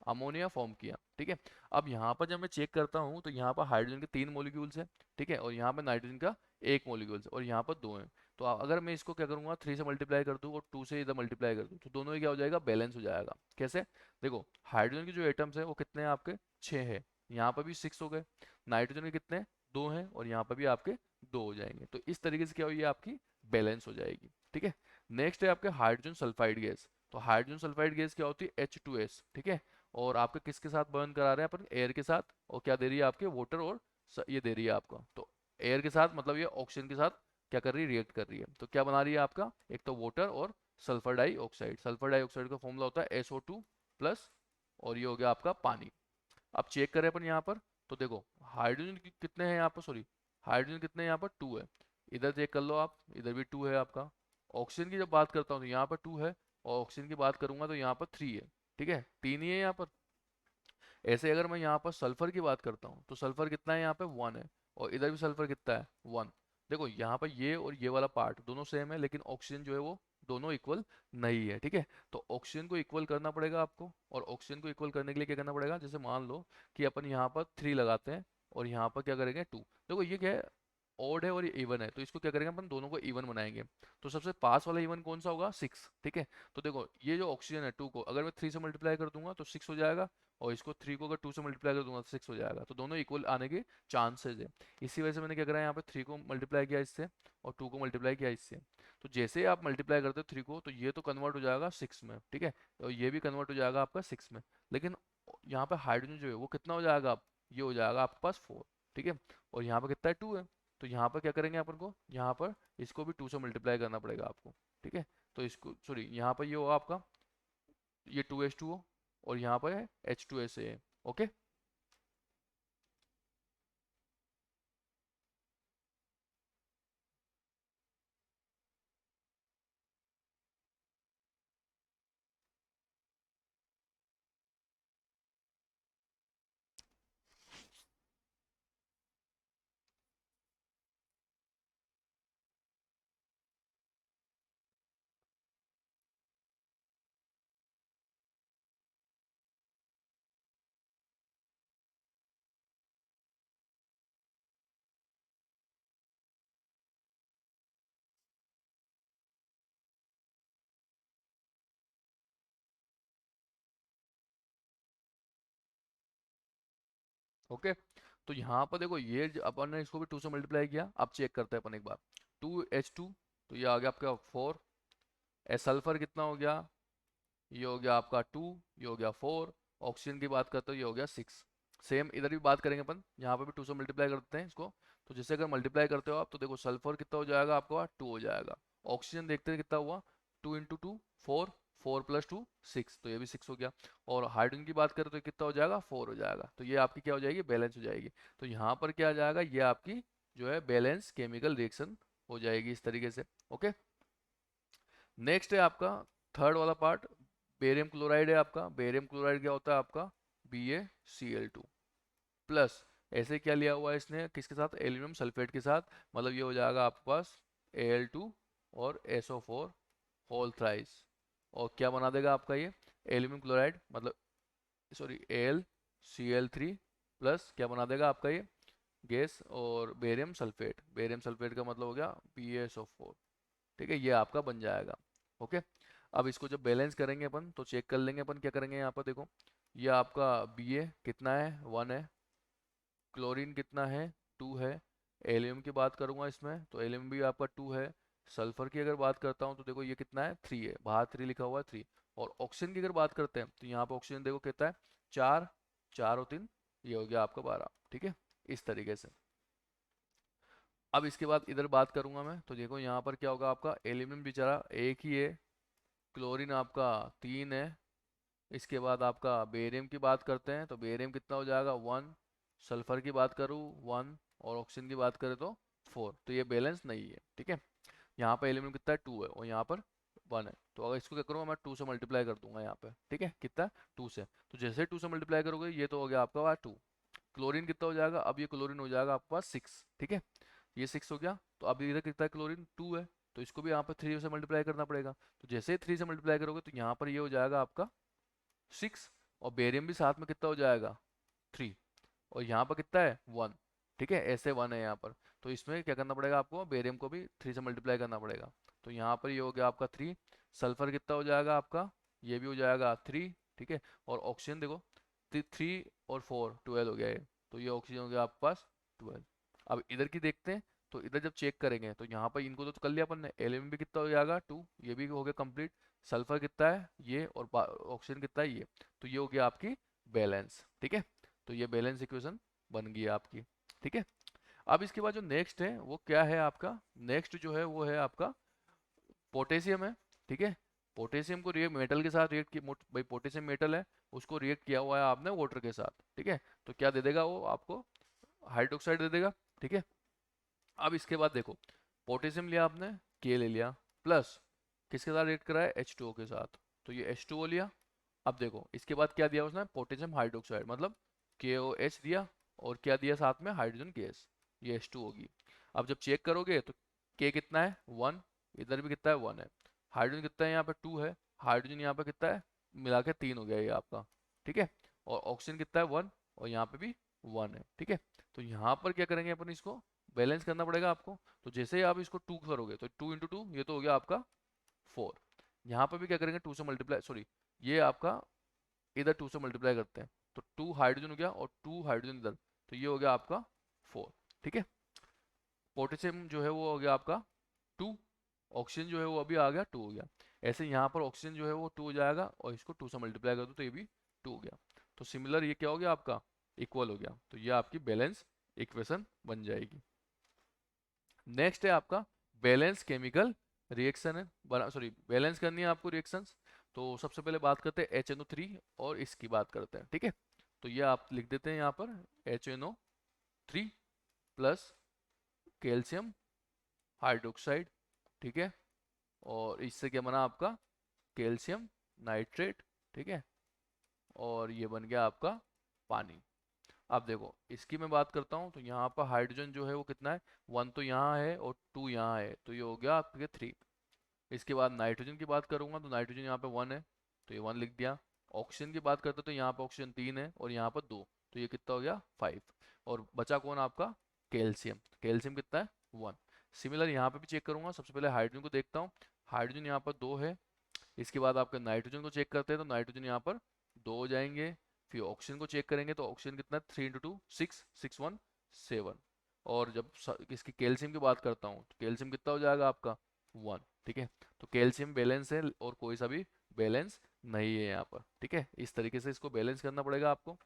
[SPEAKER 1] अमोनिया फॉर्म किया, ठीक है। अब यहाँ पर जब मैं चेक करता हूँ तो यहाँ पर हाइड्रोजन के तीन मॉलिक्यूल्स हैं, ठीक है, और यहाँ पर नाइट्रोजन का एक मॉलिक्यूल्स और यहाँ पर दो हैं। तो अगर मैं इसको क्या करूँगा, थ्री से मल्टीप्लाई कर दूँ और टू से इधर मल्टीप्लाई कर दूँ, तो दोनों ही क्या हो जाएगा, बैलेंस हो जाएगा। कैसे, देखो हाइड्रोजन के जो एटम्स है वो कितने हैं आपके, छः है, यहाँ पर भी सिक्स हो गए। नाइट्रोजन के कितने, दो हैं, और यहाँ पर भी आपके दो हो जाएंगे। तो इस तरीके से क्या हुई, आपकी बैलेंस हो जाएगी, ठीक है। नेक्स्ट है आपके हाइड्रोजन सल्फाइड गैस। तो हाइड्रोजन सल्फाइड गैस क्या होती है, H2S, ठीक है। और आपके किसके साथ बर्न करा रहे हैं अपन, एयर के साथ, और क्या दे रही है आपके, वाटर और ये दे रही है आपका, तो एयर के साथ मतलब ये ऑक्सीजन के साथ क्या कर रही है, रिएक्ट कर रही है। तो क्या बना रही है आपका, एक तो वाटर और सल्फर डाइऑक्साइड। सल्फर डाइऑक्साइड का फॉर्मूला होता है SO2 प्लस, और ये हो गया आपका पानी। अब चेक करें अपन यहाँ पर, तो देखो हाइड्रोजन कितने हैं यहाँ पर, सॉरी हाइड्रोजन कितने हैं यहाँ पर, 2 है। इधर चेक कर लो आप, इधर भी 2 है आपका। ऑक्सीजन की जब बात करता हूँ तो यहाँ पर 2 है, और ऑक्सीजन की बात करूंगा तो यहाँ पर 3 है। ठीक है, 3 ही है यहाँ पर। ऐसे अगर मैं यहाँ पर सल्फर की बात करता हूँ तो सल्फर कितना है यहाँ पे, 1 है, और इधर भी सल्फर कितना है, 1। देखो यहाँ पर ये और ये वाला पार्ट दोनों सेम है, लेकिन ऑक्सीजन जो है वो दोनों इक्वल नहीं है। ठीक है, तो ऑक्सीजन को इक्वल करना पड़ेगा आपको, और ऑक्सीजन को इक्वल करने के लिए क्या करना पड़ेगा, जैसे मान लो कि अपन यहाँ पर 3 लगाते हैं और यहाँ पर क्या करेंगे 2। देखो ये क्या है, ऑड है और ये इवन है, तो इसको क्या करेंगे अपन, दोनों को इवन बनाएंगे। तो सबसे पास वाला इवन कौन सा होगा, 6। ठीक है, तो देखो ये जो ऑक्सीजन है 2 को अगर मैं 3 से मल्टीप्लाई कर दूंगा तो 6 हो जाएगा, और इसको 3 को अगर 2 से मल्टीप्लाई कर दूंगा तो 6 हो जाएगा, तो दोनों इक्वल आने के चांसेस है। इसी वजह से मैंने क्या करा है, यहाँ पे 3 को मल्टीप्लाई किया इससे, और 2 को मल्टीप्लाई किया इससे। तो जैसे ही आप मल्टीप्लाई करते हो 3 को, तो ये तो कन्वर्ट हो जाएगा 6 में, ठीक है, और ये भी कन्वर्ट हो जाएगा आपका 6 में। लेकिन यहाँ पे हाइड्रोजन जो है वो कितना हो जाएगा, आप ये हो जाएगा आपके पास 4। ठीक है, और यहाँ पर कितना है, 2 है। तो यहाँ पर क्या करेंगे अपन को, यहाँ पर इसको भी 2 से मल्टीप्लाई करना पड़ेगा आपको। ठीक है, तो इसको सॉरी यहाँ पर ये होगा आपका, ये 2H2O, और यहाँ पर है H2SA। Okay, okay. तो यहाँ पर देखो ये अपन ने इसको भी 2 से मल्टीप्लाई किया, अब चेक करते हैं अपन एक बार। 2H2, तो ये आ गया आपका 4। सल्फर कितना हो गया, ये हो गया आपका 2, ये हो गया 4। ऑक्सीजन की बात करते हो, ये हो गया 6। सेम इधर भी बात करेंगे अपन, यहाँ पे भी 2 से मल्टीप्लाई करते हैं इसको। तो जैसे अगर मल्टीप्लाई करते हो आप, तो देखो सल्फर कितना हो जाएगा आपका, 2 हो जाएगा। ऑक्सीजन देखते हैं कितना हुआ, 2 × 2 4, 4 + 2 6, तो ये भी 6 हो गया। और हाइड्रोजन की बात करें तो कितना हो जाएगा, 4 हो जाएगा। तो ये आपकी क्या हो जाएगी, बैलेंस हो जाएगी। तो यहाँ पर क्या आ जाएगा, ये आपकी जो है बैलेंस केमिकल रिएक्शन हो जाएगी इस तरीके से। ओके, नेक्स्ट है आपका थर्ड वाला पार्ट, बेरियम क्लोराइड है आपका। बेरियम क्लोराइड क्या होता है आपका, BaCl2 प्लस, ऐसे क्या लिया हुआ है इसने, किसके साथ, एल्यूमिनियम सल्फेट के साथ, मतलब ये हो जाएगा आपके पास Al2 और SO4 होल थ्राइस। और क्या बना देगा आपका ये, एल्यूमिनियम क्लोराइड, मतलब सॉरी AlCl3 प्लस क्या बना देगा आपका ये गैस, और बेरियम सल्फेट। बेरियम सल्फेट का मतलब हो गया BaSO4। ठीक है, ये आपका बन जाएगा। ओके, अब इसको जब बैलेंस करेंगे अपन तो चेक कर लेंगे अपन, क्या करेंगे यहाँ पर देखो, ये आपका Ba कितना है, 1 है। क्लोरीन कितना है, 2 है। एलियम की बात करूंगा इसमें तो एलियम भी आपका 2 है। सल्फर की अगर बात करता हूँ तो देखो ये कितना है, 3 है, बाहर 3 लिखा हुआ है, 3। और ऑक्सीजन की अगर बात करते हैं तो यहाँ पे ऑक्सीजन देखो कितना है, 4। 4 और 3, ये हो गया आपका 12। ठीक है, इस तरीके से। अब इसके बाद इधर बात करूंगा मैं, तो देखो यहाँ पर क्या होगा आपका, एल्यूमिनियम बेचारा एक ही है, क्लोरीन आपका 3 है। इसके बाद आपका बेरियम की बात करते हैं तो बेरियम कितना हो जाएगा, 1। सल्फर की बात करूँ 1, और ऑक्सीजन की बात करें तो 4। तो ये बैलेंस नहीं है। ठीक है, यहाँ पर एलिमेंट कितना है, 2 है, और यहाँ पर 1 है। तो अगर इसको क्या करूँगा मैं, 2 से मल्टीप्लाई कर दूंगा यहाँ पे। ठीक है, कितना, 2 से। तो जैसे 2 से मल्टीप्लाई करोगे ये तो हो गया आपका 2। क्लोरीन कितना हो जाएगा, अब ये क्लोरीन हो जाएगा आपके पास 6। ठीक है, ये 6 हो गया। तो अब इधर कितना है, क्लोरीन 2 है, तो इसको भी यहाँ पर 3 से मल्टीप्लाई करना पड़ेगा। तो जैसे ही 3 से मल्टीप्लाई करोगे तो यहाँ पर ये हो जाएगा आपका 6, और बेरियम भी साथ में कितना हो जाएगा, 3, और यहाँ पर कितना है, 1। ठीक है, ऐसे 1 है यहाँ पर। तो इसमें क्या करना पड़ेगा आपको, बेरियम को भी 3 से मल्टीप्लाई करना पड़ेगा। तो यहाँ पर ये हो गया आपका 3। सल्फर कितना हो जाएगा आपका, ये भी हो जाएगा 3। ठीक है, और ऑक्सीजन देखो 3 और 4 12 हो गया ये, तो ये ऑक्सीजन हो गया आपके पास 12। अब इधर की देखते हैं, तो इधर जब चेक करेंगे तो यहाँ पर इनको तो कर लिया अपन ने, एलियम भी कितना हो जाएगा 2, ये भी हो गया कंप्लीट। सल्फर कितना है ये, और ऑक्सीजन कितना है ये। तो ये हो गया आपकी बैलेंस, ठीक है। तो ये बैलेंस इक्वेशन बन गई आपकी, ठीक है। अब इसके बाद जो नेक्स्ट है वो क्या है आपका, नेक्स्ट जो है वो है आपका पोटेशियम है, ठीक है। पोटेशियम को रिएक्ट मेटल के साथ रिएक्ट भाई पोटेशियम मेटल है, उसको रिएक्ट किया हुआ है आपने वाटर के साथ, ठीक है। तो क्या दे देगा वो आपको, हाइड्रोक्साइड दे देगा, ठीक है। अब इसके बाद देखो, पोटेशियम लिया आपने, के ले लिया, प्लस किसके साथ रिएक्ट करा है, H2O के साथ, तो ये H2O लिया। अब देखो इसके बाद क्या दिया उसने, पोटेशियम हाइड्रोक्साइड, मतलब KOH दिया, और क्या दिया साथ में, हाइड्रोजन गैस, ये H2 होगी। अब जब चेक करोगे तो K कितना है 1, इधर भी कितना है 1 है, हाइड्रोजन कितना है यहाँ पे 2 है, हाइड्रोजन यहाँ पे कितना है, मिला के 3 हो गया ये आपका, ठीक है। और ऑक्सीजन कितना है 1, और यहाँ पे भी 1 है, ठीक है। तो यहाँ पर क्या करेंगे अपन, इसको बैलेंस करना पड़ेगा आपको। तो जैसे ही आप इसको 2 करोगे तो 2 × 2 ये तो हो गया आपका 4। यहाँ पर भी क्या करेंगे 2 से मल्टीप्लाई, सॉरी ये आपका इधर 2 से मल्टीप्लाई करते हैं, तो 2 हाइड्रोजन हो गया और 2 हाइड्रोजन इधर, तो ये हो गया आपका 4, ठीक है। पोटेशियम जो है वो हो गया आपका 2, ऑक्सीजन जो है वो अभी आ गया 2 हो गया। ऐसे यहाँ पर ऑक्सीजन जो है वो 2 हो जाएगा, और इसको 2 से मल्टीप्लाई कर दो तो ये भी 2 हो गया। तो सिमिलर ये क्या हो गया आपका, इक्वल हो गया, तो ये आपकी बैलेंस इक्वेशन बन जाएगी। नेक्स्ट है आपका बैलेंस केमिकल रिएक्शन है, बना सॉरी बैलेंस करनी है आपको रिएक्शंस। तो सबसे पहले बात करते हैं HNO3 और इसकी बात करते हैं, ठीक है। तो ये आप लिख देते हैं यहाँ पर HNO3 प्लस कैल्शियम हाइड्रोक्साइड, ठीक है। और इससे क्या बना आपका, कैल्शियम नाइट्रेट, ठीक है। और ये बन गया आपका पानी। अब देखो इसकी मैं बात करता हूँ, तो यहाँ पर हाइड्रोजन जो है वो कितना है, 1 तो यहाँ है और 2 यहाँ है, तो ये हो गया आपके 3। इसके बाद नाइट्रोजन की बात करूंगा तो नाइट्रोजन यहाँ पे 1 है, तो ये 1 लिख दिया। ऑक्सीजन की बात करते तो यहाँ पे ऑक्सीजन 3 है और यहाँ पर 2, तो ये कितना हो गया 5। और बचा कौन आपका, कैल्शियम, कैल्शियम कितना है 1। सिमिलर यहाँ पे भी चेक करूंगा, सबसे पहले हाइड्रोजन को देखता हूँ, हाइड्रोजन यहाँ पर 2 है। इसके बाद आपके नाइट्रोजन को चेक करते हैं, तो नाइट्रोजन यहाँ पर 2 हो जाएंगे। फिर ऑक्सीजन को चेक करेंगे तो ऑक्सीजन कितना है, 3 × 2 6, 6 1 7। और जब इसकी कैल्शियम की बात करता हूँ तो कैल्शियम कितना हो जाएगा आपका 1, ठीक है। तो कैल्शियम बैलेंस है और कोई सा भी बैलेंस नहीं है यहाँ पर, ठीक है। इस तरीके से इसको बैलेंस करना पड़ेगा आपको।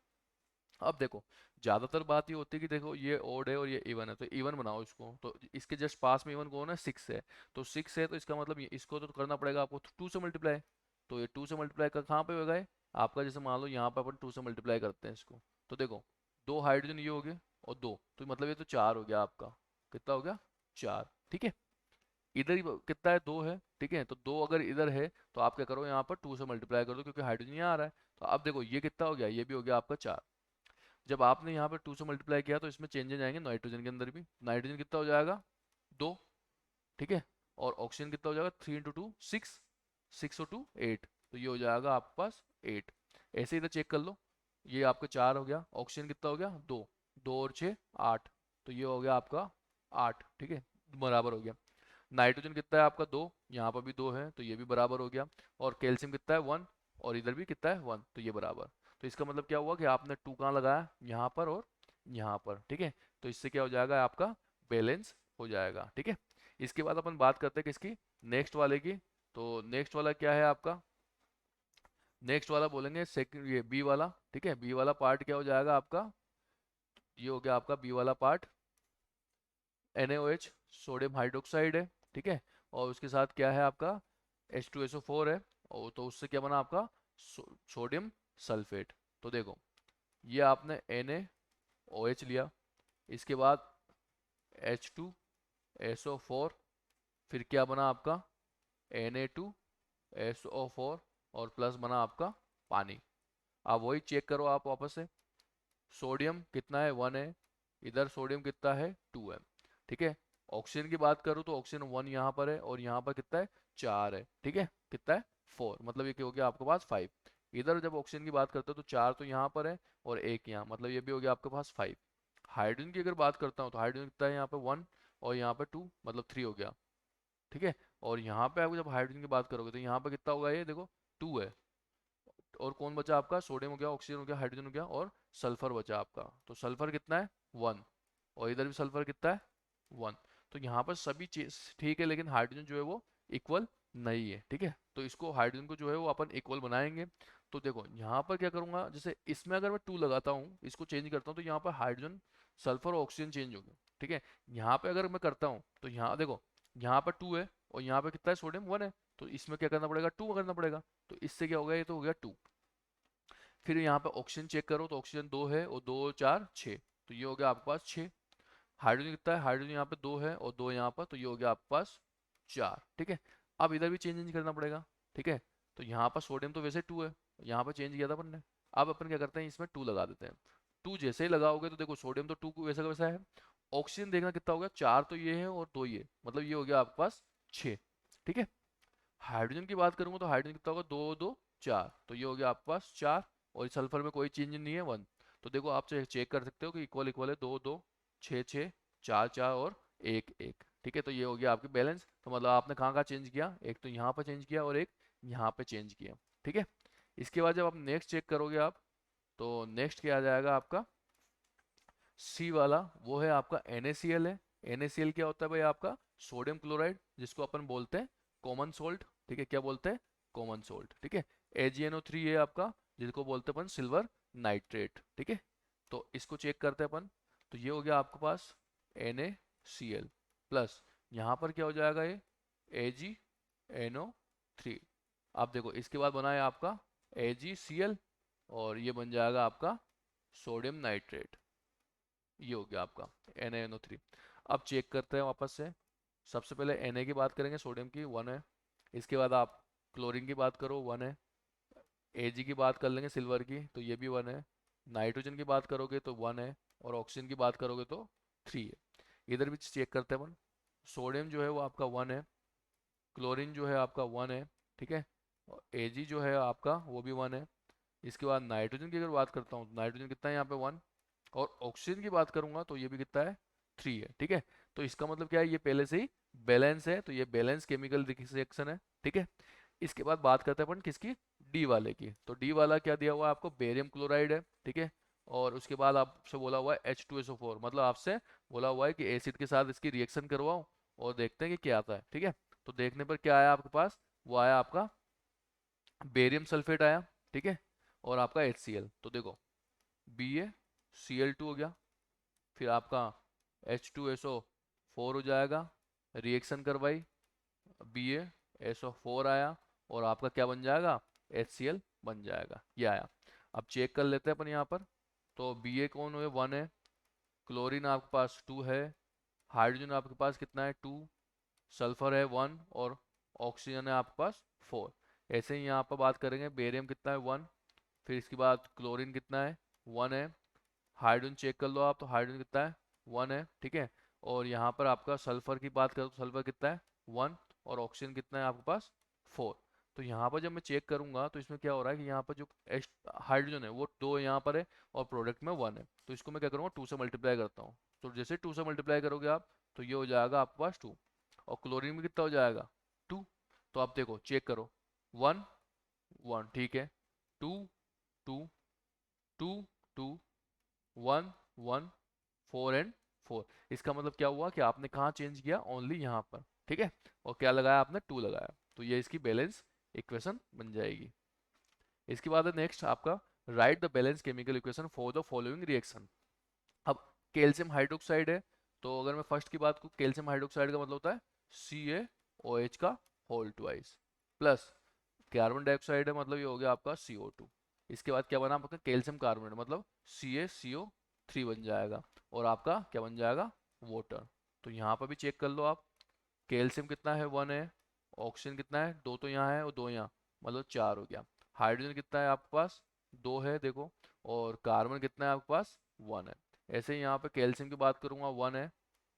[SPEAKER 1] अब देखो ज्यादातर बात ये होती है कि देखो ये ओड है और ये इवन है, तो इवन बनाओ इसको, तो इसके जस्ट पास में इवन कौन है, 6 है। तो 6 है तो इसका मतलब इसको तो करना पड़ेगा आपको 2 से मल्टीप्लाई। तो ये 2 से मल्टीप्लाई का कहाँ पे होगा ये आपका, जैसे मान लो यहाँ पे अपन 2 से मल्टीप्लाई करते हैं इसको, तो देखो 2 हाइड्रोजन ये हो गए और 2, तो मतलब ये तो 4 हो गया आपका, कितना हो गया 4, ठीक है। इधर ही कितना है 2 है, ठीक है। तो 2 अगर इधर है तो आप क्या करो यहाँ पर 2 से मल्टीप्लाई कर दो, क्योंकि हाइड्रोजन यहाँ आ रहा है। तो अब देखो ये कितना हो गया, ये भी हो गया आपका 4। जब आपने यहाँ पर 2 से मल्टीप्लाई किया तो इसमें चेंजेस आएंगे नाइट्रोजन के अंदर भी, नाइट्रोजन कितना हो जाएगा 2, ठीक है। और ऑक्सीजन कितना हो जाएगा 3 × 2 6, 6 और 2 8, तो ये हो जाएगा आपके पास 8। ऐसे इधर चेक कर लो, ये आपका 4 हो गया, ऑक्सीजन कितना हो गया 2, 2 और 6 8, तो ये हो गया आपका 8, ठीक है, बराबर हो गया। नाइट्रोजन कितना है आपका 2, यहाँ पर भी 2 है तो ये भी बराबर हो गया। और कैल्शियम कितना है 1, और इधर भी कितना है 1, तो ये बराबर। तो इसका मतलब क्या हुआ कि आपने 2 कहाँ लगाया, यहाँ पर और यहाँ पर, ठीक है। तो इससे क्या हो जाएगा आपका बैलेंस हो जाएगा, ठीक है। इसके बाद अपन बात करते हैं किसकी, नेक्स्ट वाले की। तो नेक्स्ट वाला क्या है आपका, नेक्स्ट वाला बोलेंगे सेकंड, ये बी वाला, ठीक है। बी वाला पार्ट क्या हो जाएगा आपका, ये हो गया आपका बी वाला पार्ट NaOH, सोडियम हाइड्रोक्साइड है, ठीक है। और उसके साथ क्या है आपका H2SO4 है, और तो उससे क्या बना आपका सोडियम सल्फेट। तो देखो ये आपने NaOH लिया, इसके बाद H2SO4, फिर क्या बना आपका Na2SO4, और प्लस बना आपका पानी। अब वही चेक करो आप वापस से, सोडियम कितना है 1 है, इधर सोडियम कितना है 2 है, ठीक है। ऑक्सीजन की बात करूँ तो ऑक्सीजन 1 यहाँ पर है और यहाँ पर कितना है 4 है, ठीक है। कितना है 4, मतलब ये क्या हो गया आपके पास 5। इधर जब ऑक्सीजन की बात करते हो तो 4 तो यहाँ पर है और 1 यहाँ, मतलब ये भी हो गया आपके पास 5। हाइड्रोजन की अगर बात करता हूँ तो हाइड्रोजन कितना है यहाँ पे 1 और यहाँ पे 2, मतलब 3 हो गया, ठीक है। और यहाँ पे आपको जब हाइड्रोजन की बात करोगे तो यहाँ पे कितना होगा, ये देखो 2 है। और कौन बचा आपका, सोडियम हो गया, ऑक्सीजन हो गया, हाइड्रोजन हो गया, और सल्फर बचा आपका। तो सल्फर कितना है 1, और इधर भी सल्फर कितना है 1। तो यहाँ पर सभी चीज ठीक है, लेकिन हाइड्रोजन जो है वो इक्वल नहीं है, ठीक है। तो इसको हाइड्रोजन को जो है वो अपन इक्वल बनाएंगे। तो देखो यहाँ पर क्या करूंगा, जैसे इसमें अगर मैं 2 लगाता हूँ, इसको चेंज करता हूँ, तो यहाँ पर हाइड्रोजन सल्फर और ऑक्सीजन चेंज हो गया, ठीक है। यहाँ पे अगर मैं करता हूँ तो यहाँ देखो, यहाँ पर 2 है और यहाँ पे कितना है, सोडियम 1 है, तो इसमें क्या करना पड़ेगा, 2 करना पड़ेगा। तो इससे क्या हो गया, ये तो हो गया 2। फिर यहाँ पे ऑक्सीजन चेक करो तो ऑक्सीजन 2 है और 2 4 6, तो ये हो गया आपके पास 6। हाइड्रोजन कितना है, हाइड्रोजन यहाँ पे 2 है और 2 यहाँ पर, तो ये हो गया आपके पास 4, ठीक है। अब इधर भी चेंज करना पड़ेगा, ठीक है। तो यहाँ पर सोडियम तो वैसे 2 है, यहाँ पर चेंज किया था अपन ने। अब अपन क्या करते हैं, इसमें 2 लगा देते हैं। 2 जैसे ही लगाओगे तो देखो सोडियम तो 2 वैसा का वैसा है। ऑक्सीजन देखना कितना हो गया, 4 तो ये है और 2 ये, मतलब ये हो गया आपके पास 6, ठीक है। हाइड्रोजन की बात करूंगा तो हाइड्रोजन कितना होगा, 2 2 4, तो ये हो गया आपके पास 4। और सल्फर में कोई चेंज नहीं है, 1। तो देखो आप चेक कर सकते हो कि इक्वल इक्वल है, 2 2 6 6 4 4 और 1 1, ठीक है। तो ये हो गया आपकी बैलेंस। तो मतलब आपने कहाँ कहाँ चेंज किया, एक तो यहाँ पर चेंज किया और एक यहाँ पे चेंज किया, ठीक है। इसके बाद जब आप नेक्स्ट चेक करोगे आप, तो नेक्स्ट क्या आ जाएगा आपका, सी वाला, वो है आपका NaCl है। NaCl क्या होता है भाई, आपका सोडियम क्लोराइड, जिसको अपन बोलते हैं कॉमन सोल्ट, ठीक है। क्या बोलते हैं, कॉमन सोल्ट, ठीक है। AgNO3 है आपका, जिसको बोलते हैं अपन सिल्वर नाइट्रेट, ठीक है। तो इसको चेक करते हैं अपन। तो ये हो गया आपके पास NaCl प्लस, यहाँ पर क्या हो जाएगा, ये AgNO3। आप देखो इसके बाद बना है आपका AgCl और ये बन जाएगा आपका सोडियम नाइट्रेट, ये हो गया आपका NaNO3। अब चेक करते हैं वापस से। सबसे पहले Na की बात करेंगे, सोडियम की 1 है। इसके बाद आप क्लोरीन की बात करो, 1 है। Ag की बात कर लेंगे सिल्वर की, तो ये भी 1 है। नाइट्रोजन की बात करोगे तो 1 है, और ऑक्सीजन की बात करोगे तो 3 है। इधर भी चेक करते हैं अपन। सोडियम जो है वो आपका 1 है, क्लोरीन जो है आपका 1 है, ठीक है। और Ag जो है आपका वो भी 1 है। इसके बाद नाइट्रोजन की अगर बात करता हूँ, नाइट्रोजन कितना है यहाँ पे, 1। और ऑक्सीजन की बात करूंगा तो ये भी कितना है, 3 है, ठीक है। तो इसका मतलब क्या है, ये पहले से ही बैलेंस है, तो ये बैलेंस केमिकल रिएक्शन है, ठीक है। इसके बाद बात करते हैं अपन किसकी, डी वाले की। तो डी वाला क्या दिया हुआ है आपको, बेरियम क्लोराइड है, ठीक है। और उसके बाद आपसे बोला हुआ है H2SO4, मतलब आपसे बोला हुआ है कि एसिड के साथ इसकी रिएक्शन करवाओ और देखते हैं कि क्या आता है, ठीक है। तो देखने पर क्या आया आपके पास, वो आया आपका बेरियम सल्फेट आया, ठीक है। और आपका HCl, तो देखो BaCl2 हो गया, फिर आपका H2SO4 हो जाएगा, रिएक्शन करवाई, BaSO4 आया, और आपका क्या बन जाएगा, HCl बन जाएगा, ये आया। अब चेक कर लेते हैं अपन यहाँ पर। तो Ba कौन है, 1 है। क्लोरीन आपके पास 2 है। हाइड्रोजन आपके पास कितना है, 2। सल्फर है 1, और ऑक्सीजन है आपके पास 4। ऐसे ही यहाँ पर बात करेंगे, बेरियम कितना है, 1। फिर इसके बाद क्लोरीन कितना है, 1 है। हाइड्रोजन चेक कर लो आप, तो हाइड्रोजन कितना है, 1 है, ठीक है। और यहाँ पर आपका सल्फर की बात करो तो सल्फर कितना है, 1। और ऑक्सीजन कितना है आपके पास, 4। तो यहाँ पर जब मैं चेक करूंगा तो इसमें क्या हो रहा है कि यहाँ पर जो हाइड्रोजन है वो 2 यहाँ पर है और प्रोडक्ट में 1 है, तो इसको मैं क्या करूँगा, 2 से मल्टीप्लाई करता हूँ। तो जैसे 2 से मल्टीप्लाई करोगे आप, तो ये हो जाएगा आपके पास 2। और क्लोरीन में कितना हो जाएगा, 2। तो आप देखो चेक करो, 1 1, ठीक है। 2 2 2 2 1 1 4 एंड 4। इसका मतलब क्या हुआ कि आपने कहाँ चेंज किया, ओनली यहाँ पर, ठीक है। और क्या लगाया आपने, 2 लगाया, तो ये इसकी बैलेंस इक्वेशन बन जाएगी। इसके बाद है नेक्स्ट आपका, right the balance chemical equation for the following reaction. अब कैल्शियम हाइड्रोक्साइड है, तो अगर मैं फर्स्ट की बात करूँ, कैल्शियम हाइड्रोक्साइड का मतलब होता है CaOH का whole twice, plus carbon dioxide है, मतलब ये हो गया आपका CO2। इसके बाद क्या बना आपका, कैल्शियम कार्बोनेट, मतलब CaCO3 बन जाएगा, और आपका क्या बन जाएगा, वाटर। तो यहाँ पर भी चेक कर लो आप, कैल्शियम कितना है, 1 है। ऑक्सीजन कितना है, 2 तो यहाँ है और 2 यहाँ, मतलब 4 हो गया। हाइड्रोजन कितना है आपके पास, 2 है देखो। और कार्बन कितना है आपके पास, 1 है। ऐसे ही यहाँ पे कैल्शियम की बात करूंगा, 1 है।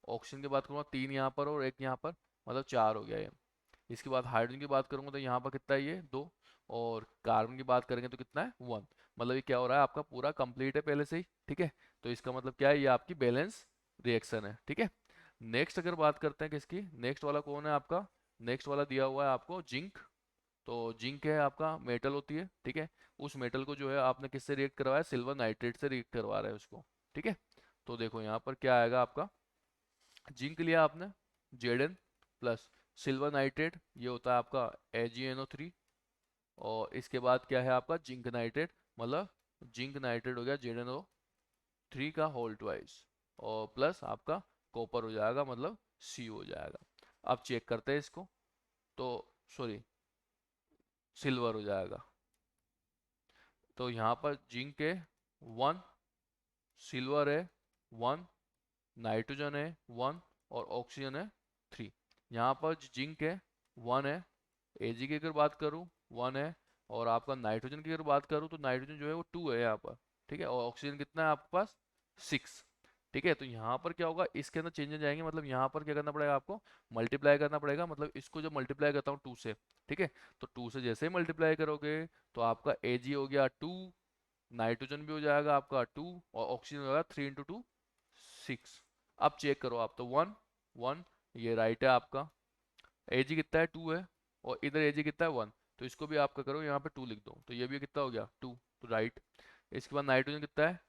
[SPEAKER 1] ऑक्सीजन की बात करूंगा, 3 यहाँ पर और 1 यहाँ पर, मतलब 4 हो गया ये। इसके बाद हाइड्रोजन की बात करूंगा तो यहाँ पर कितना है, ये 2। और कार्बन की बात करेंगे तो कितना है, 1। मतलब ये क्या हो रहा है, आपका पूरा कंप्लीट है पहले से ही, ठीक है। तो इसका मतलब क्या है, ये आपकी बैलेंस रिएक्शन है, ठीक है। नेक्स्ट अगर बात करते हैं किसकी, नेक्स्ट वाला कौन है आपका, नेक्स्ट वाला दिया हुआ है आपको जिंक। तो जिंक है आपका मेटल होती है, ठीक है। उस मेटल को जो है आपने किससे रिएक्ट करवाया, सिल्वर नाइट्रेट से रिएक्ट करवा रहा है उसको, ठीक है। तो देखो यहाँ पर क्या आएगा आपका, जिंक लिया आपने, Zn प्लस सिल्वर नाइट्रेट, ये होता है आपका AgNO3, और इसके बाद क्या है आपका जिंक नाइट्रेट, मतलब जिंक नाइट्रेट हो गया ZnO3 का होल ट्वाइस, और प्लस आपका कॉपर हो जाएगा, मतलब Cu हो जाएगा। अब चेक करते हैं इसको, तो सॉरी सिल्वर हो जाएगा। तो यहाँ पर जिंक है 1, सिल्वर है 1, नाइट्रोजन है 1, और ऑक्सीजन है 3। यहाँ पर जिंक है 1 है, Ag की अगर बात करूँ 1 है, और आपका नाइट्रोजन की अगर बात करूँ तो नाइट्रोजन जो है वो 2 है यहाँ पर, ठीक है, और ऑक्सीजन कितना है आपके पास 6। ठीक है, तो यहाँ पर क्या होगा, इसके अंदर चेंजेस जाएंगे, मतलब यहाँ पर क्या करना पड़ेगा आपको, मल्टीप्लाई करना पड़ेगा, मतलब इसको जब मल्टीप्लाई करता हूँ 2 से, ठीक है, तो 2 से जैसे ही मल्टीप्लाई करोगे तो आपका Ag हो गया 2, नाइट्रोजन भी हो जाएगा आपका 2, और ऑक्सीजन हो जाएगा 3 इंटू 2 6। अब चेक करो आप, तो 1 1, ये राइट है आपका, Ag कितना है 2 है, और इधर Ag कितना है 1, तो इसको भी आपका करो यहाँ पे 2 लिख दो, तो ये भी कितना हो गया 2, तो राइट। इसके बाद नाइट्रोजन कितना है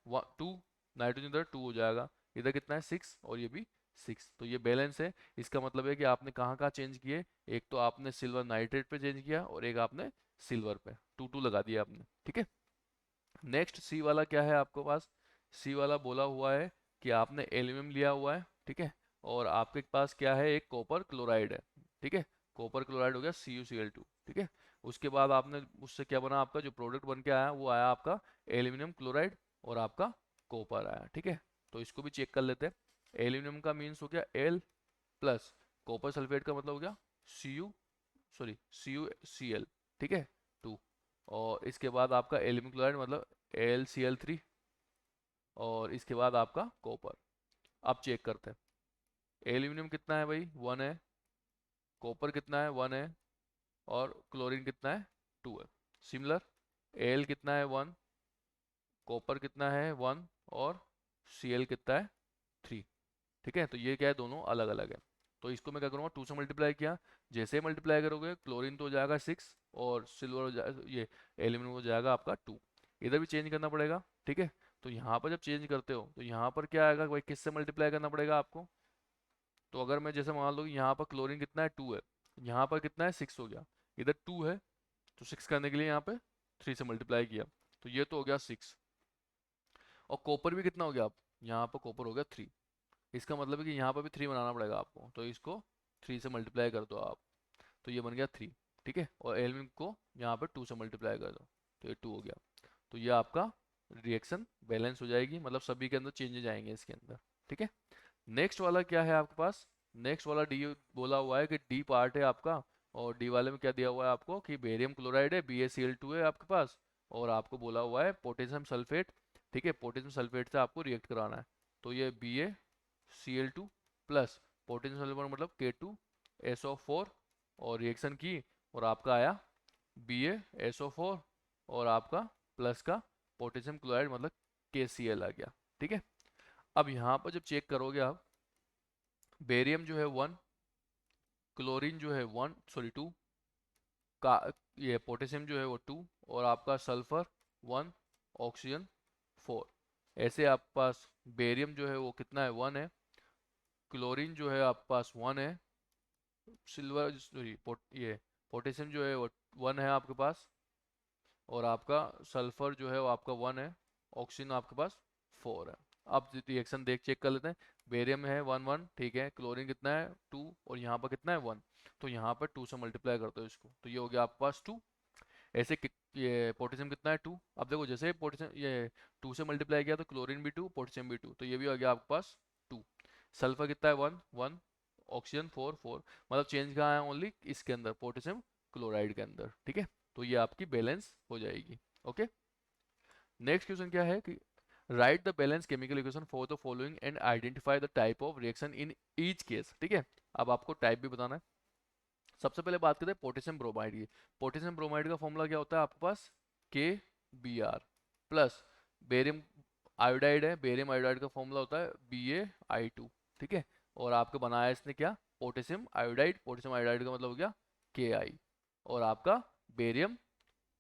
[SPEAKER 1] 2, नाइट्रोजन इधर 2 हो जाएगा, इधर कितना है 6, और ये भी 6, तो ये बैलेंस है। इसका मतलब है कि आपने कहाँ कहाँ चेंज किए, एक तो आपने सिल्वर नाइट्रेट पे चेंज किया, और एक आपने सिल्वर पे 2 2 लगा दिया आपने, ठीक है। नेक्स्ट सी वाला क्या है आपके पास, सी वाला बोला हुआ है कि आपने एल्यूमिनियम लिया हुआ है, ठीक है, और आपके पास क्या है, एक कॉपर क्लोराइड है, ठीक है, कॉपर क्लोराइड हो गया CuCl2, ठीक है। उसके बाद आपने उससे क्या बना, आपका जो प्रोडक्ट बन के आया वो आया आपका एल्यूमिनियम क्लोराइड, और आपका कॉपर आया, ठीक है। तो इसको भी चेक कर लेते हैं। एल्यूमिनियम का मीन्स हो गया L प्लस, कॉपर सल्फेट का मतलब हो गया Cu, सॉरी CuCl, ठीक है 2, और इसके बाद आपका एल्यूमिनियम क्लोराइड मतलब AlCl3, और इसके बाद आपका कॉपर। अब चेक करते हैं, एल्यूमिनियम कितना है भाई 1 है, कॉपर कितना है 1 है, और क्लोरीन कितना है 2 है। सिमिलर Al कितना है 1, कॉपर कितना है 1, और Cl कितना है 3, ठीक है। तो ये क्या है, दोनों अलग अलग है। तो इसको मैं क्या करूँगा, 2 से मल्टीप्लाई किया, जैसे मल्टीप्लाई करोगे क्लोरीन तो हो जाएगा 6, और सिल्वर हो जाएगा, ये एल्यूमिनियम हो जाएगा आपका 2। इधर भी चेंज करना पड़ेगा, ठीक है। तो यहाँ पर जब चेंज करते हो तो यहाँ पर क्या आएगा भाई, किससे मल्टीप्लाई करना पड़ेगा आपको, तो अगर मैं जैसे मान लो कि यहाँ पर क्लोरीन कितना है 2 है, यहाँ पर कितना है 6 हो गया, इधर 2 है, तो 6 करने के लिए यहाँ पे 3 से मल्टीप्लाई किया, तो ये तो हो गया 6। और कॉपर भी कितना हो गया, आप यहाँ पर कॉपर हो गया 3, इसका मतलब है कि यहाँ पर भी 3 बनाना पड़ेगा आपको, तो इसको 3 से मल्टीप्लाई कर दो आप, तो ये बन गया 3, ठीक है, और एल्यूमिनियम को यहाँ पर 2 से मल्टीप्लाई कर दो, तो ये 2 हो गया। तो ये आपका रिएक्शन बैलेंस हो जाएगी, मतलब सभी के अंदर चेंजेस आएंगे इसके अंदर, ठीक है। नेक्स्ट वाला क्या है आपके पास, नेक्स्ट वाला डी बोला हुआ है कि डी पार्ट है आपका, और डी वाले में क्या दिया हुआ है आपको कि बेरियम क्लोराइड है BaCl2 है आपके पास, और आपको बोला हुआ है पोटेशियम सल्फेट, ठीक है, पोटेशियम सल्फेट से आपको रिएक्ट कराना है। तो ये BaCl2 प्लस पोटेशियम सल्फेट मतलब K2SO4, और रिएक्शन की, और आपका आया BaSO4, और आपका प्लस का पोटेशियम क्लोराइड मतलब KCl आ गया, ठीक है। अब यहाँ पर जब चेक करोगे आप, बेरियम जो है 1, क्लोरीन जो है 1 सॉरी 2 का, ये पोटेशियम जो है वो 2, और आपका सल्फर 1, ऑक्सीजन 4। ऐसे आपके पास बेरियम जो है वो कितना है 1 है, क्लोरीन जो है आपके पास 1 है, सिल्वर सॉरी ये पोटेशियम जो है वो 1 है आपके पास, और आपका सल्फर जो है वो आपका 1 है, ऑक्सीजन आपके पास 4 है। अब रिएक्शन देख चेक कर लेते हैं। बेरियम है 1 1, ठीक है, क्लोरीन कितना है 2, और यहाँ पर कितना है 1, तो यहाँ पर 2 से मल्टीप्लाई करते हो इसको, तो ये हो गया आपके पास 2। ऐसे ये पोटेशियम कितना है 2, अब देखो जैसे पोटेशियम ये 2 से मल्टीप्लाई किया तो क्लोरीन भी 2, पोटेशियम भी 2, तो ये भी हो गया आपके पास 2। सल्फर कितना है 1 1, ऑक्सीजन 4 4, मतलब चेंज कहाँ है, ओनली इसके अंदर पोटेशियम क्लोराइड के अंदर, ठीक है। तो ये आपकी बैलेंस हो जाएगी, ओके। नेक्स्ट क्वेश्चन क्या है कि right the balance chemical equation for the following and identify the type of reaction in each case, ठीक है। अब आपको टाइप भी बताना है। सबसे पहले बात करते हैं पोटेशियम ब्रोमाइड की। पोटेशियम ब्रोमाइड का फॉर्मूला क्या होता है आपके पास, KBr प्लस बेरियम आयोडाइड है, बेरियम आयोडाइड का फॉर्मूला होता है BaI2, ठीक है। और आपको बनाया इसने क्या, पोटेशियम आयोडाइड, पोटेशियम आयोडाइड का मतलब हो गया Ki, और आपका बेरियम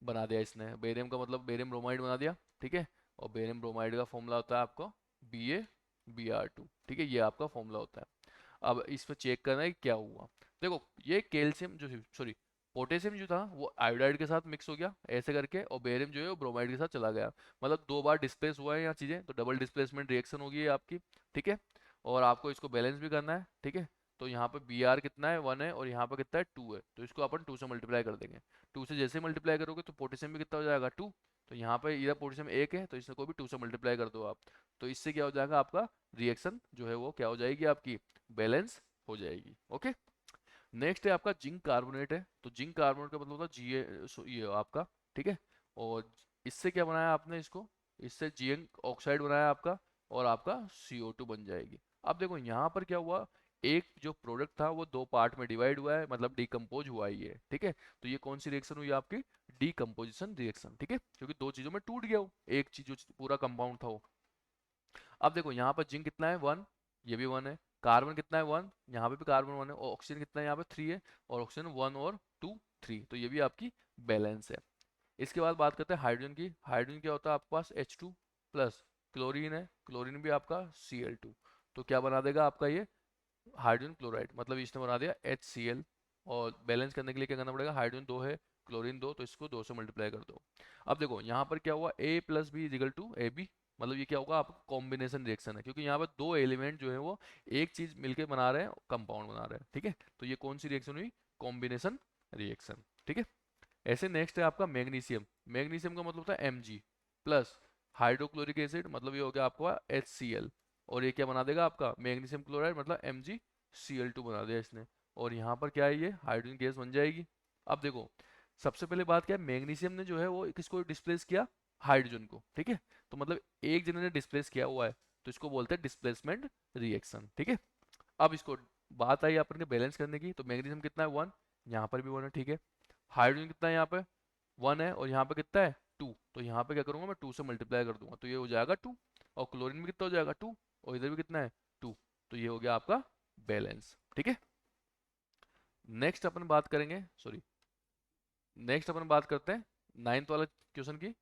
[SPEAKER 1] बना दिया इसने, बेरियम का मतलब बेरियम ब्रोमाइड बना दिया, ठीक है। और बेरियम ब्रोमाइड का फॉर्मूला होता है आपको BaBr2, ठीक है, ये आपका फॉर्मूला होता है। अब इसमें चेक करना है कि क्या हुआ। देखो ये कैल्शियम जो, सॉरी, पोटेशियम जो था वो आयोडाइड के साथ मिक्स हो गया ऐसे करके, और बेरियम जो है वो ब्रोमाइड के साथ चला गया। मतलब 2 बार डिस्प्लेस हुआ है यहाँ चीजें, तो डबल डिस्प्लेसमेंट रिएक्शन होगी ये आपकी। ठीक है, और आपको इसको बैलेंस भी करना है। ठीक है, तो यहाँ पे बी आर कितना है 1 है, और यहाँ पे कितना है 2 है, तो इसको अपन 2 से मल्टीप्लाई कर देंगे। 2 से जैसे मल्टीप्लाई करोगे तो पोटेशियम भी कितना हो जाएगा 2। तो यहाँ पे इधर पोटेशियम 1 है, तो इसको भी 2 से मल्टीप्लाई कर दो आप। तो इससे क्या हो जाएगा, आपका रिएक्शन जो है वो क्या हो जाएगी, आपकी बैलेंस हो जाएगी। ओके, नेक्स्ट है आपका जिंक कार्बोनेट है। तो जिंक कार्बोनेट का मतलब होता है ये आपका। ठीक है, और इससे क्या बनाया आपने इसको, इससे जिंक ऑक्साइड बनाया आपका, और आपका CO2 बन जाएगी। अब देखो यहाँ पर क्या हुआ, एक जो प्रोडक्ट था वो 2 पार्ट में डिवाइड हुआ है, मतलब डिकम्पोज हुआ ही है। ठीक है, तो ये कौन सी रिएक्शन हुई आपकी, डीकम्पोजिशन रिएक्शन। ठीक है, क्योंकि 2 चीजों में टूट गया वो, एक चीज जो पूरा कंपाउंड था वो। अब देखो यहाँ पर जिंक कितना है 1, ये भी 1 है। कार्बन कितना है 1, यहाँ पे भी कार्बन 1 है। और ऑक्सीजन कितना है यहाँ पे 3 है, और ऑक्सीजन 1 और 2 3, तो ये भी आपकी बैलेंस है। इसके बाद बात करते हैं हाइड्रोजन की। हाइड्रोजन क्या होता है आपके पास H2 प्लस, क्लोरीन है, क्लोरीन भी आपका Cl2। तो क्या बना देगा आपका ये हाइड्रोजन क्लोराइड, मतलब इसने बना दिया HCl। और बैलेंस करने के लिए क्या करना पड़ेगा, हाइड्रोजन 2 है, क्लोरीन 2, तो इसको 2 से मल्टीप्लाई कर दो। अब देखो यहाँ पर क्या हुआ, A plus B equal to AB, मतलब ये क्या होगा आपका कॉम्बिनेशन रिएक्शन है, क्योंकि यहाँ पर 2 एलिमेंट जो है वो एक चीज मिलके बना रहे हैं, कंपाउंड बना रहे हैं। ठीक है, तो ये कौन सी रिएक्शन हुई, कॉम्बिनेशन रिएक्शन। ठीक है, ऐसे नेक्स्ट है आपका मैग्नीशियम। मैग्नीशियम का मतलब होता है Mg प्लस हाइड्रोक्लोरिक एसिड, मतलब ये हो गया आपका HCl, और ये क्या बना देगा आपका मैग्नीशियम क्लोराइड, मतलब MgCl2 बना दिया इसने। और यहाँ पर क्या है, ये हाइड्रोजन गैस बन जाएगी। अब देखो सबसे पहले बात क्या है, मैग्नीशियम ने जो है वो किसको डिस्प्लेस किया, हाइड्रोजन को। ठीक है, तो मतलब एक जने ने डिस्प्लेस किया हुआ है, तो इसको बोलते हैं डिस्प्लेसमेंट रिएक्शन। ठीक है, अब इसको बात आई अपन के बैलेंस करने की, तो मैग्नीशियम कितना है 1, यहाँ पर भी 1 है। ठीक है, हाइड्रोजन कितना है यहाँ पे 1 है, और यहाँ पे कितना है 2, तो यहाँ पे क्या करूंगा मैं 2 से मल्टीप्लाई कर दूंगा, तो ये हो जाएगा 2। और क्लोरीन में कितना हो जाएगा 2, और इधर भी कितना है 2, तो ये हो गया आपका बैलेंस। ठीक है, नेक्स्ट अपन बात करेंगे, सॉरी, नेक्स्ट अपन बात करते हैं 9th वाला क्वेश्चन की।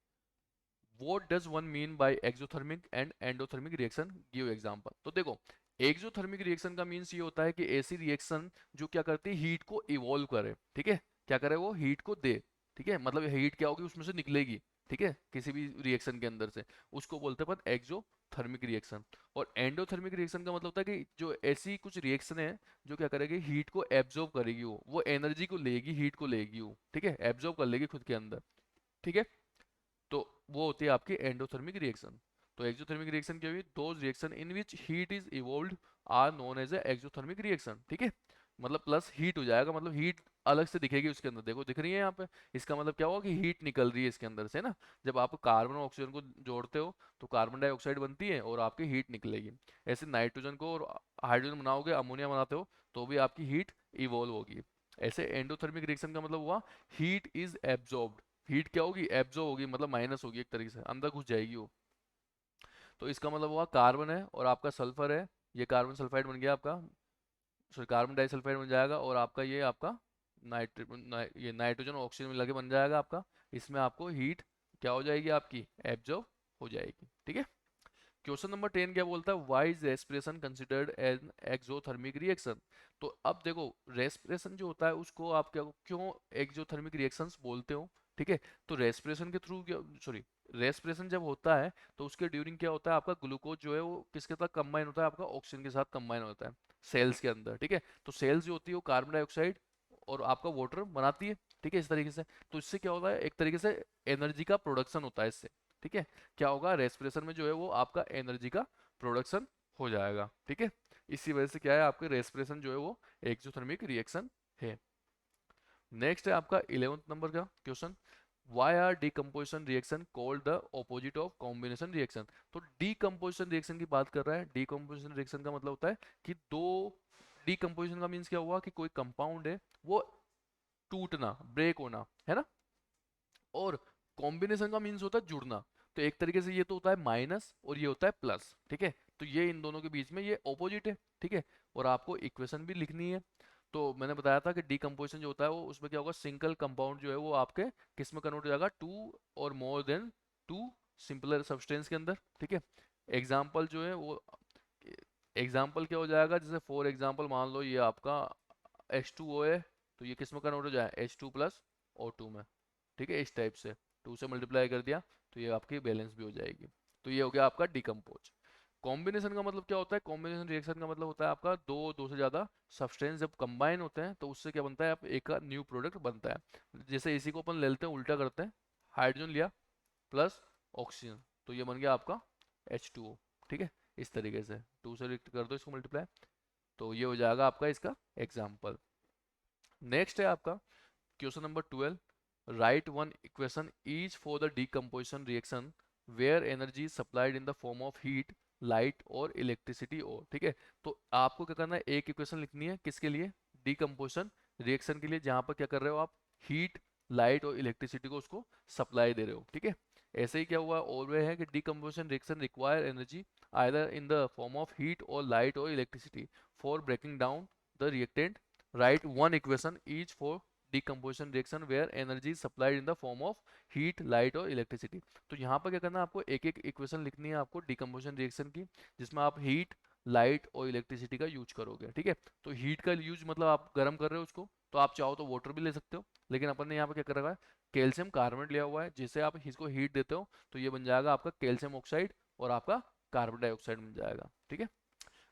[SPEAKER 1] What does one mean by exothermic and endothermic reaction? Give example। तो देखो एक्सोथर्मिक रिएक्शन का मीन्स ये होता है कि ऐसी रिएक्शन जो क्या करती है, हीट को इवॉल्व करे। ठीक है, क्या करे वो, हीट को दे। ठीक है, मतलब हीट क्या होगी उसमें से निकलेगी। ठीक है, किसी भी रिएक्शन के अंदर से, उसको बोलते हैं अपन एक्सोथर्मिक रिएक्शन। और एंडोथर्मिक रिएक्शन का मतलब होता है कि जो ऐसी कुछ रिएक्शन है जो क्या करेगी, हीट को एब्जॉर्ब करेगी, वो एनर्जी को लेगी, हीट को लेगी वो। ठीक है, एब्जॉर्ब कर लेगी खुद के अंदर। ठीक है, तो वो होती है आपकी एंडोथर्मिक रिएक्शन। तो एक्सोथर्मिक रिएक्शन क्या हुई, those reaction in which heat is evolved are known as exothermic reaction. ठीक है, मतलब प्लस हीट हो जाएगा, मतलब हीट अलग से दिखेगी उसके अंदर, देखो दिख रही है यहाँ पे। इसका मतलब क्या होगा कि हीट निकल रही है इसके अंदर से ना। जब आप कार्बन और ऑक्सीजन को जोड़ते हो तो कार्बन डाइऑक्साइड बनती है और आपकी हीट निकलेगी। ऐसे नाइट्रोजन को और हाइड्रोजन बनाओगे, अमोनिया बनाते हो, तो भी आपकी हीट इवॉल्व होगी। ऐसे एंडोथर्मिक रिएक्शन का मतलब हुआ हीट इज एब्जॉर्ब्ड, हीट क्या होगी, एब्जॉर्ब होगी, मतलब माइनस होगी, एक तरीके से अंदर घुस जाएगी वो। तो इसका मतलब हुआ कार्बन है और आपका सल्फर है, ये कार्बन सल्फाइड बन गया आपका, सॉरी कार्बन डाइसल्फाइड बन जाएगा, और आपका ये आपका ये नाइट्रोजन ऑक्सीजन मिला के बन जाएगा आपका। इसमें आपको हीट क्या हो जाएगी, आपकी एब्जॉर्ब हो जाएगी। ठीक है, क्वेश्चन नंबर 10 क्या बोलता है, why is respiration considered an exothermic reaction. तो अब देखो रेस्पिरेशन जो होता है उसको आप क्या क्यों एक्सोथर्मिक रिएक्शंस बोलते हो। ठीक है, तो रेस्पिरेशन के थ्रू क्या, सॉरी, रेस्पिरेशन जब होता है तो उसके ड्यूरिंग क्या होता है, आपका ग्लूकोज जो है वो किसके साथ कंबाइन होता है, आपका ऑक्सीजन के साथ कंबाइन होता है सेल्स के अंदर। ठीक है, तो सेल्स जो होती है वो कार्बन डाइऑक्साइड और आपका वाटर बनाती है। ठीक है, इस तरीके से, तो इससे क्या होता है, एक तरीके से एनर्जी का प्रोडक्शन होता है इससे। ठीक है, क्या होगा रेस्पिरेशन में जो है वो आपका एनर्जी का प्रोडक्शन हो जाएगा। ठीक है, इसी वजह से क्या है, आपके रेस्पिरेशन जो है वो एक्सोथर्मिक रिएक्शन है। नेक्स्ट है आपका 11th नंबर का question, why are decomposition reaction called the opposite of combination reaction. तो डीकम्पोजिशन रिएक्शन की बात कर रहा है। डीकम्पोजिशन रिएक्शन का मतलब होता है कि दो, डीकम्पोजिशन का मीन्स क्या हुआ कि कोई कंपाउंड है वो टूटना, ब्रेक होना, है ना। और कॉम्बिनेशन का मीन्स होता है जुड़ना। तो एक तरीके से ये तो होता है माइनस और ये होता है प्लस। ठीक है, तो ये इन दोनों के बीच में ये ऑपोजिट है। ठीक है, और आपको इक्वेशन भी लिखनी है। तो मैंने बताया था कि डीकम्पोजिशन जो होता है वो उसमें क्या होगा, सिंगल कंपाउंड जो है वो आपके किस में कन्वर्ट हो जाएगा, टू और more than two simpler substance के अंदर। ठीक है, एग्जाम्पल जो है वो एग्जाम्पल क्या हो जाएगा, जैसे फॉर एग्जाम्पल मान लो ये आपका H2O है, तो ये किस में कन्वर्ट हो जाए, H2 प्लस O2 में, ठीक है, इस टाइप से 2 से मल्टीप्लाई कर दिया तो ये आपकी बैलेंस भी हो जाएगी। तो ये हो गया आपका डिकम्पोज। कॉम्बिनेशन का मतलब क्या होता है, कॉम्बिनेशन रिएक्शन का मतलब होता है आपका दो से ज़्यादा सब्सटेंस जब कंबाइन होते हैं तो उससे क्या बनता है, आप एक का न्यू प्रोडक्ट बनता है। जैसे इसी को अपन ले लेते हैं, उल्टा करते हैं, हाइड्रोजन लिया प्लस ऑक्सीजन, तो ये बन गया आपका H2O, ठीक है, इस तरीके से 2 से कर दो इसको मल्टीप्लाई, तो ये हो जाएगा आपका इसका एग्जाम्पल। नेक्स्ट है आपका question number 12, write one equation is for the decomposition reaction where energy supplied in the form of heat, light और इलेक्ट्रिसिटी और, ठीक है। तो आपको क्या करना है, एक इक्वेशन लिखनी है किसके लिए, डीकम्पोजिशन रिएक्शन के लिए, जहां पर क्या कर रहे हो आप, हीट, लाइट और इलेक्ट्रिसिटी को उसको सप्लाई दे रहे हो, ठीक है। ऐसे ही क्या हुआ और वे है कि decomposition reaction require energy either in the form of heat और लाइट और electricity for breaking down the reactant, right one equation is for decomposition reaction where energy is supplied in the form of heat, light और electricity। तो यहाँ पर क्या करना है आपको, एक एक इक्वेशन लिखनी है आपको decomposition reaction की, जिसमें आप हीट, लाइट और इलेक्ट्रिसिटी का यूज करोगे, ठीक है। तो हीट का यूज मतलब आप गर्म कर रहे हो उसको, तो आप चाहो तो वाटर भी ले सकते हो, लेकिन अपन ने यहाँ पे क्या कर रखा है, कैल्शियम कार्बोनेट लिया हुआ है, जिसे आप इसको हीट देते हो तो ये बन जाएगा आपका कैल्शियम ऑक्साइड और आपका कार्बन डाइऑक्साइड बन जाएगा, ठीक है।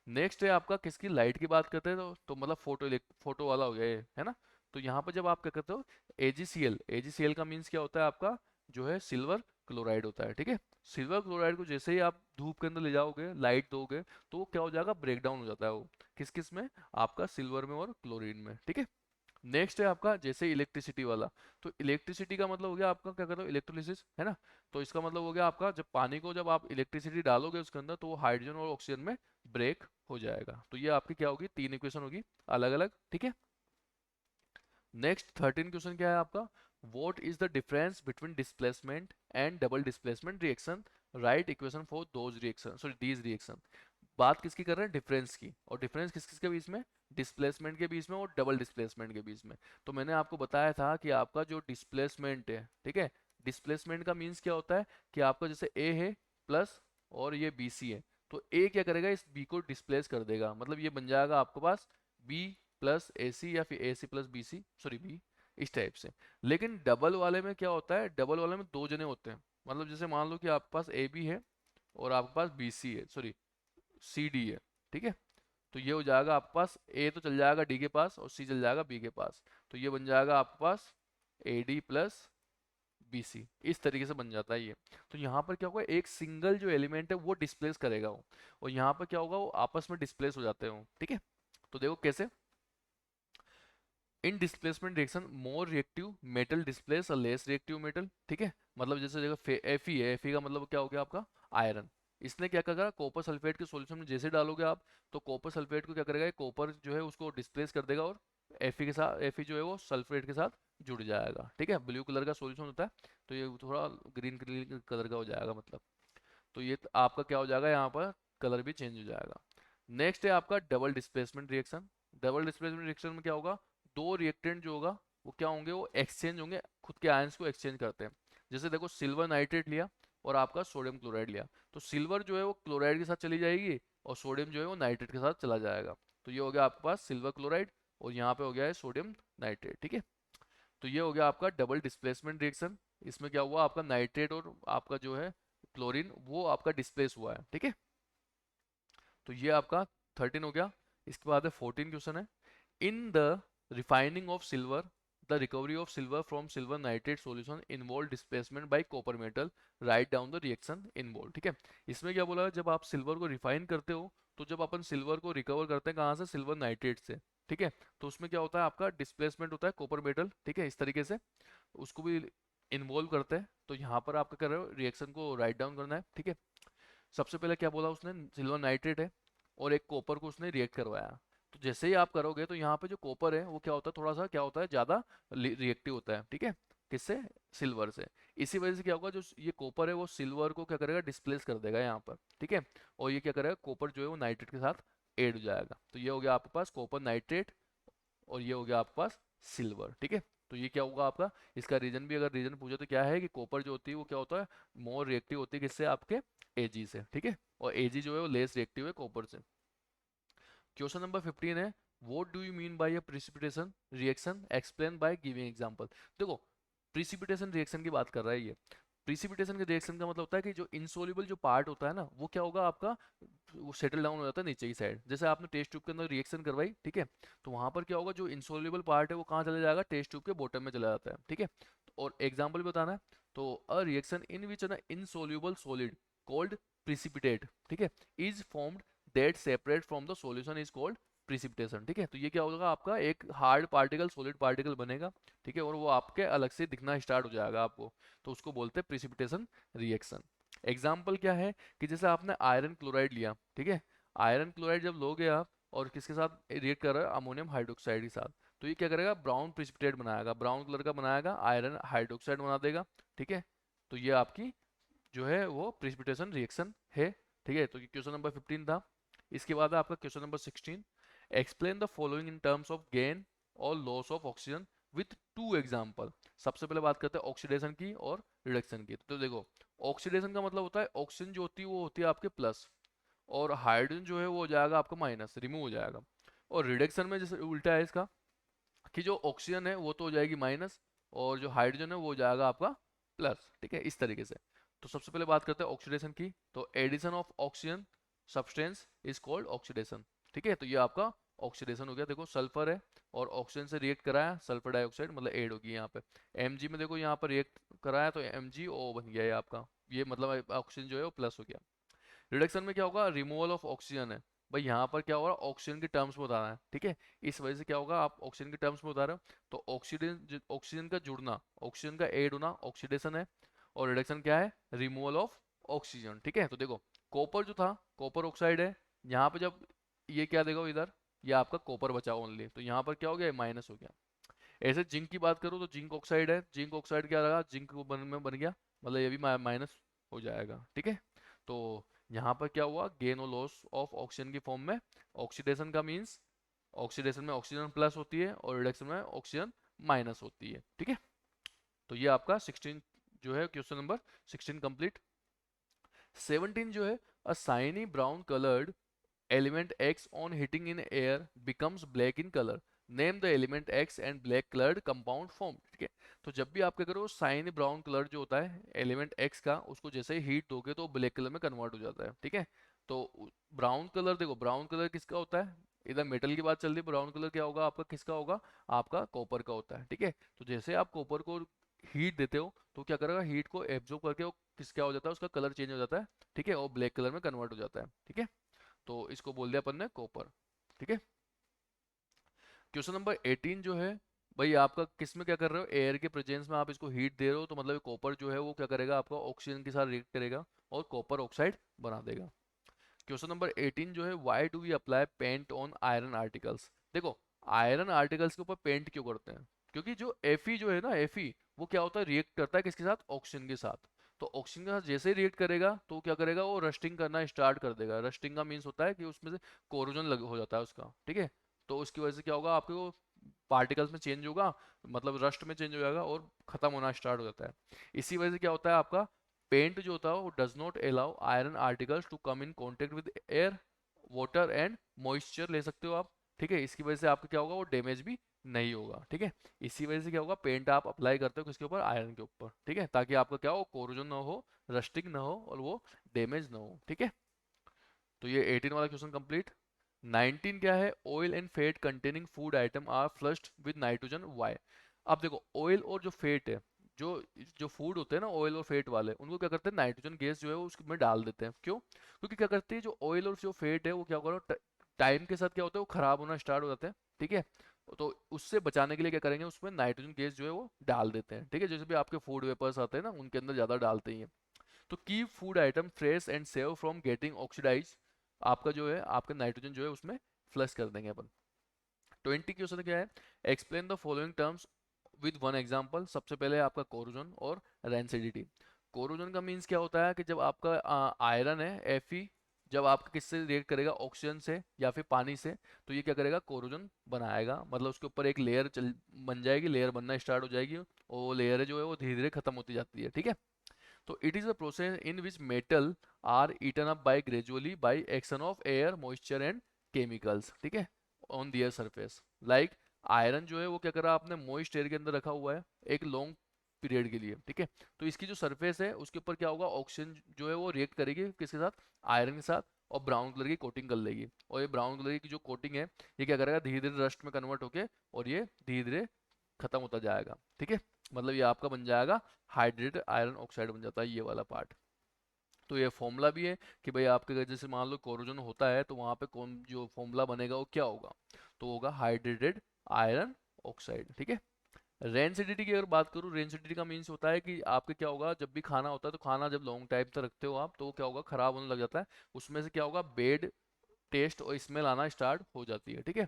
[SPEAKER 1] नेक्स्ट है आपका किसकी, लाइट की बात करते हैं तो मतलब फोटो वाला हो गया ये, है ना। तो यहाँ पर जब आप क्या करते हो, AgCl, AgCl का मीन्स क्या होता है आपका, जो है सिल्वर क्लोराइड होता है, ठीक है। सिल्वर क्लोराइड को जैसे ही आप धूप के अंदर ले जाओगे, लाइट दोगे, तो वो क्या हो जाएगा, ब्रेक डाउन हो जाता है वो, किस किस में, आपका सिल्वर में और क्लोरीन में, ठीक है। नेक्स्ट है आपका जैसे इलेक्ट्रिसिटी वाला, तो इलेक्ट्रिसिटी का मतलब हो गया आपका क्या कहते हो, इलेक्ट्रोलिसिस, है ना। तो इसका मतलब हो गया आपका, जब पानी को जब आप इलेक्ट्रिसिटी डालोगे उसके अंदर तो वो हाइड्रोजन और ऑक्सीजन में ब्रेक हो जाएगा। तो ये आपकी क्या होगी, तीन इक्वेशन होगी अलग अलग, ठीक है। नेक्स्ट 13 क्वेश्चन क्या है आपका, what is the difference between displacement and double displacement reaction, right equation for those reaction, sorry these reaction. बात किसकी कर रहे हैं, डिफरेंस की, और डिफरेंस किस किस के बीच में, डिस्प्लेसमेंट के बीच में और डबल डिस्प्लेसमेंट के बीच में। तो मैंने आपको बताया था कि आपका जो डिस्प्लेसमेंट है, ठीक है, डिस्प्लेसमेंट का मीन्स क्या होता है कि आपका जैसे ए है प्लस और ये बी सी है, तो ए क्या करेगा, इस बी को डिस्प्लेस कर देगा, मतलब ये बन जाएगा आपके पास बी प्लस ए सी या फिर A C plus B C, sorry B, इस टाइप से। लेकिन डबल वाले में क्या होता है, डबल वाले में दो जने होते हैं, मतलब जैसे मान लो कि आपके पास ए बी है और आपके पास बी सी है, सॉरी सी डी है, ठीक है। तो ये हो जाएगा आपके पास, ए तो चल जाएगा डी के पास और सी चल जाएगा बी के पास, तो ये बन जाएगा आपके पास A D plus B C, इस तरीके से बन जाता है ये। तो यहाँ पर क्या होगा, एक सिंगल जो एलिमेंट है वो डिस्प्लेस करेगा वो, और यहाँ पर क्या होगा, वो आपस में डिस्प्लेस हो जाते हैं, ठीक है। तो देखो कैसे, इन displacement reaction more reactive metal displace और लेस रिएक्टिव मेटल, ठीक है। मतलब जैसे देखो Fe है, Fe का मतलब क्या हो गया आपका, आयरन। इसने क्या करा, कॉपर सल्फेट के सॉल्यूशन में जैसे डालोगे आप, तो कॉपर सल्फेट को क्या करेगा, कॉपर जो है उसको डिस्प्लेस कर देगा और Fe के साथ, Fe जो है वो सल्फेट के साथ जुड़ जाएगा, ठीक है। ब्लू कलर का सॉल्यूशन होता है, तो ये थोड़ा ग्रीन ग्रीन कलर का हो जाएगा मतलब, तो ये आपका क्या हो जाएगा, यहाँ पर कलर भी चेंज हो जाएगा। नेक्स्ट है आपका double displacement reaction. Double displacement reaction में क्या होगा, दो रिएक्टेंट जो होगा वो क्या होंगे, वो एक्सचेंज होंगे, खुद के आयंस को एक्सचेंज करते हैं। जैसे देखो सिल्वर नाइट्रेट लिया और आपका सोडियम क्लोराइड लिया, तो सिल्वर जो है वो क्लोराइड के साथ चली जाएगी और सोडियम जो है वो नाइट्रेट के साथ चला जाएगा, तो ये हो गया आपके पास सिल्वर क्लोराइड और यहाँ पे हो गया है सोडियम नाइट्रेट, ठीक है। तो ये हो गया आपका डबल डिस्प्लेसमेंट रिएक्शन। इसमें क्या हुआ, आपका नाइट्रेट और आपका जो है क्लोरीन वो आपका डिस्प्लेस हुआ है, ठीक है। तो ये आपका 13 हो गया। इसके बाद है 14 क्वेश्चन है, in the refining of silver the recovery of silver from silver nitrate solution involve displacement bye copper metal, write down the reaction involve, ठीक है। इसमें क्या बोला है, जब आप सिल्वर को रिफाइन करते हो तो जब अपन सिल्वर को रिकवर करते हैं कहाँ से, सिल्वर नाइट्रेट से, ठीक है। तो उसमें क्या होता है, आपका डिस्प्लेसमेंट होता है कॉपर मेटल, ठीक है, इस तरीके से उसको भी इन्वॉल्व करते हैं। तो यहाँ पर आप क्या कर रहे हो, रिएक्शन को राइट डाउन करना है, ठीक है। सबसे पहले क्या बोला उसने, सिल्वर नाइट्रेट है और एक कॉपर को उसने रिएक्ट करवाया, तो जैसे ही आप करोगे तो यहाँ पे जो कॉपर है वो क्या होता है, थोड़ा सा क्या होता है, ज्यादा रिएक्टिव होता है, ठीक है, किससे, सिल्वर से। इसी वजह से क्या होगा, जो ये कॉपर है वो सिल्वर को क्या करेगा, डिस्प्लेस कर देगा यहाँ पर, ठीक है। और ये क्या करेगा, कॉपर जो है वो नाइट्रेट के साथ एड हो जाएगा, तो ये हो गया आपके पास कॉपर नाइट्रेट और ये हो गया आपके पास सिल्वर, ठीक है। तो ये क्या होगा आपका, इसका रीजन भी अगर रीजन पूछे तो क्या है कि कॉपर जो होती है वो क्या होता है, मोर रिएक्टिव होती है किससे, आपके Ag से, ठीक है, और Ag जो है वो लेस रिएक्टिव है कॉपर से। क्वेश्चन नंबर 15 है, what do you mean by a precipitation reaction, explain by giving example. देखो प्रिसिपिटेशन रिएक्शन की बात कर रहा है ये। प्रिसिपिटेशन के रिएक्शन का मतलब होता है कि जो इनसोल्यूबल जो पार्ट होता है ना, वो क्या होगा आपका, वो सेटल डाउन हो जाता है नीचे की साइड। जैसे आपने टेस्ट ट्यूब के अंदर रिएक्शन करवाई, ठीक है, तो वहां पर क्या होगा, जो इनसोल्यूबल पार्ट है वो कहाँ चला जाएगा, टेस्ट ट्यूब के बॉटम में चला जाता है, ठीक है। और एग्जाम्पल बताना है, तो a reaction in which N insoluble solid called precipitate, ठीक है, is formed that separate from the solution is called precipitation, ठीक है। तो ये क्या होगा, आपका एक हार्ड पार्टिकल सॉलिड पार्टिकल बनेगा, ठीक है, और वो आपके अलग से दिखना स्टार्ट हो जाएगा आपको, तो उसको बोलते हैं प्रिसिपिटेशन रिएक्शन। एग्जाम्पल क्या है कि जैसे आपने आयरन क्लोराइड लिया, ठीक है, आयरन क्लोराइड जब लोगे आप और किसके साथ रिएक्ट कर रहा है, अमोनियम हाइड्रोक्साइड के साथ, तो ये क्या करेगा, ब्राउन प्रिसिपिटेट बनाएगा, ब्राउन कलर का बनाएगा, आयरन हाइड्रोक्साइड बना देगा, ठीक है। तो ये आपकी जो है वो प्रिसिपिटेशन रिएक्शन है, ठीक है। तो ये क्वेश्चन नंबर 15 था। इसके बाद है आपका question number 16, explain the following in terms of gain और loss of oxygen with two example. सबसे पहले बात करते हैं ऑक्सीडेशन की और रिडक्शन की। तो देखो ऑक्सीडेशन का मतलब होता है ऑक्सीजन जो होती है वो होती है आपके प्लस, और हाइड्रोजन जो है वो हो जाएगा आपका माइनस, रिमूव हो जाएगा। और रिडक्शन में जैसे उल्टा है इसका, कि जो ऑक्सीजन है वो तो हो जाएगी माइनस, और जो हाइड्रोजन है वो हो जाएगा आपका प्लस, ठीक है, इस तरीके से। तो सबसे पहले बात करते हैं ऑक्सीडेशन की। तो addition of oxygen substance is called oxidation, ठीक है। तो ये आपका ऑक्सीडेशन हो गया। देखो सल्फर है और ऑक्सीजन से रिएक्ट कराया, सल्फर डाइऑक्साइड मतलब एड होगी यहाँ पे। Mg में देखो यहाँ पर रिएक्ट कराया तो MgO बन गया ये आपका, ये मतलब ऑक्सीजन जो है वो प्लस हो गया। रिडक्शन में क्या होगा, रिमूवल ऑफ ऑक्सीजन है, भाई यहाँ पर क्या होगा, ऑक्सीजन के टर्म्स में बताना है, ठीक है। इस वजह से क्या होगा, आप ऑक्सीजन के टर्म्स में बता रहे हो, तो ऑक्सीजन ऑक्सीजन का जुड़ना, ऑक्सीजन का ऐड होना ऑक्सीडेशन है, और रिडक्शन क्या है, रिमूवल ऑफ ऑक्सीजन, ठीक है। तो देखो कॉपर जो था, कॉपर ऑक्साइड है, यहाँ पे जब ये क्या देखो इधर, ये आपका कॉपर बचा ओनली, तो यहाँ पर क्या हो गया, माइनस हो गया। ऐसे जिंक की बात करूँ तो जिंक ऑक्साइड है, जिंक ऑक्साइड क्या रहा, जिंक बन गया, मतलब ये भी माइनस हो जाएगा, ठीक है। तो यहाँ पर क्या हुआ, गेन और लॉस ऑफ ऑक्सीजन की फॉर्म में। ऑक्सीडेशन का मीन्स ऑक्सीडेशन में ऑक्सीजन प्लस होती है और रिडक्शन में ऑक्सीजन माइनस होती है, ठीक है। तो ये आपका 16 जो है क्वेश्चन नंबर 16 कंप्लीट। 17 जो है, अ shiny brown coloured element X on heating in air becomes black in color. Name the element X and black colored compound formed. ठीक है, तो जब भी आप क्या करो, साइन ब्राउन कलर जो होता है एलिमेंट X का, उसको जैसे ही हीट दोगे तो ब्लैक कलर में कन्वर्ट हो जाता है, ठीक है। तो ब्राउन कलर देखो, ब्राउन कलर किसका होता है, इधर मेटल की बात चल रही है, ब्राउन कलर क्या होगा आपका, किसका होगा, आपका कॉपर का होता है, ठीक है। तो जैसे आप कॉपर को हीट देते हो तो क्या करेगा, हीट को एब्जॉर्ब करके वो किस क्या हो जाता है, उसका कलर चेंज हो जाता है, ठीक है, और ब्लैक कलर में कन्वर्ट हो जाता है, ठीक है। तो इसको बोल दिया अपन ने कॉपर, ठीक है। क्वेश्चन नंबर 18 जो है, भाई आपका किस में क्या कर रहे हो, एयर के प्रेजेंस में आप इसको हीट दे रहे हो, तो मतलब कॉपर जो है वो क्या करेगा, आपका ऑक्सीजन के साथ रिएक्ट करेगा और कॉपर ऑक्साइड बना देगा। क्वेश्चन नंबर 18 जो है, why do we apply paint on iron articles. देखो आयरन आर्टिकल्स के ऊपर पेंट क्यों करते हैं, क्योंकि जो Fe जो है ना, Fe वो क्या होता है, रिएक्ट करता है किसके साथ, ऑक्सीजन के साथ। तो ऑक्सीजन के साथ जैसे ही रिएक्ट करेगा तो क्या करेगा, वो रस्टिंग करना स्टार्ट कर देगा। रस्टिंग का मीन्स होता है कि उसमें से कोरोजन लग हो जाता है उसका, ठीक है। तो उसकी वजह से क्या होगा, आपके वो पार्टिकल्स में चेंज होगा, मतलब रस्ट में चेंज हो जाएगा और खत्म होना स्टार्ट हो जाता है। इसी वजह से क्या होता है, आपका पेंट जो होता है वो does not allow iron articles to come in contact with air, water and moisture ले सकते हो आप, ठीक है। इसकी वजह से आपका क्या होगा, वो डैमेज भी नहीं होगा, ठीक है। इसी वजह से क्या होगा, पेंट आप अप्लाई करते हो किसके ऊपर, आयरन के ऊपर, ठीक है, ताकि आपका क्या हो, कोरोजन ना हो, रस्टिंग ना हो और वो डैमेज ना हो, ठीक है। तो ये 18 वाला क्वेश्चन कंप्लीट। 19 क्या है, oil and fat containing food item are flushed with nitrogen why. अब देखो ऑयल और जो फैट है, जो जो फूड होते हैं ना ऑयल और फैट वाले, उनको क्या करते हैं, नाइट्रोजन गैस जो है वो उसमें डाल देते हैं। क्यों, क्योंकि क्या करते हैं, जो ऑयल और जो फैट है वो क्या होगा, टाइम के साथ क्या होता है, वो खराब होना स्टार्ट हो जाते हैं, ठीक है। तो उससे बचाने के लिए क्या करेंगे, उसमें नाइट्रोजन गैस जो है वो डाल देते हैं, ठीक है। जैसे भी आपके फूड वेपर्स आते हैं ना, उनके अंदर ज्यादा डालते ही हैं। तो keep food item fresh and save from getting oxidise, आपका जो है आपका नाइट्रोजन जो है उसमें फ्लश कर देंगे अपन। 20 क्वेश्चन क्या है, explain the following terms with one example. सबसे पहले आपका कोरोजन और रेंसिडिटी। कोरोजन का मीन्स क्या होता है कि जब आपका आयरन है Fe, जब आपका किससे रिएक्ट करेगा, ऑक्सीजन से या फिर पानी से, तो ये क्या करेगा, कोरोजन बनाएगा, मतलब उसके ऊपर एक लेयर चल बन जाएगी, लेयर बनना स्टार्ट हो जाएगी, और वो लेयर जो है वो धीरे धीरे खत्म होती जाती है, ठीक है। तो it is a process in which metal are eaten up by gradually by action of air, moisture and chemicals, ठीक है, on their surface. Like iron जो है वो क्या करा आपने, मॉइस्ट एयर के अंदर रखा हुआ है एक लॉन्ग पीरियड के लिए, ठीक है। तो इसकी जो सरफेस है उसके ऊपर क्या होगा, ऑक्सीजन जो है वो रिएक्ट करेगी किसके साथ, आयरन के साथ, और ब्राउन कलर की कोटिंग कर लेगी। और ये ब्राउन कलर की जो कोटिंग है ये क्या करेगा, धीरे धीरे रस्ट में कन्वर्ट होके और ये धीरे धीरे खत्म होता जाएगा, ठीक है। मतलब ये आपका बन जाएगा हाइड्रेटेड आयरन ऑक्साइड बन जाता है ये वाला पार्ट। तो ये फॉर्मूला भी है कि भाई आपके अगर जैसे मान लो कोरोजन होता है तो वहां पे कौन जो फॉर्मूला बनेगा वो क्या होगा, तो होगा हाइड्रेटेड आयरन ऑक्साइड, ठीक है। रेंसिडिटी की अगर बात करूँ, रेंसिडिटी का मीन्स होता है कि आपके क्या होगा, जब भी खाना होता है तो खाना जब लॉन्ग टाइम तक रखते हो आप तो वो क्या होगा, खराब होने लग जाता है। उसमें से क्या होगा, बेड टेस्ट और स्मेल आना स्टार्ट हो जाती है, ठीक है।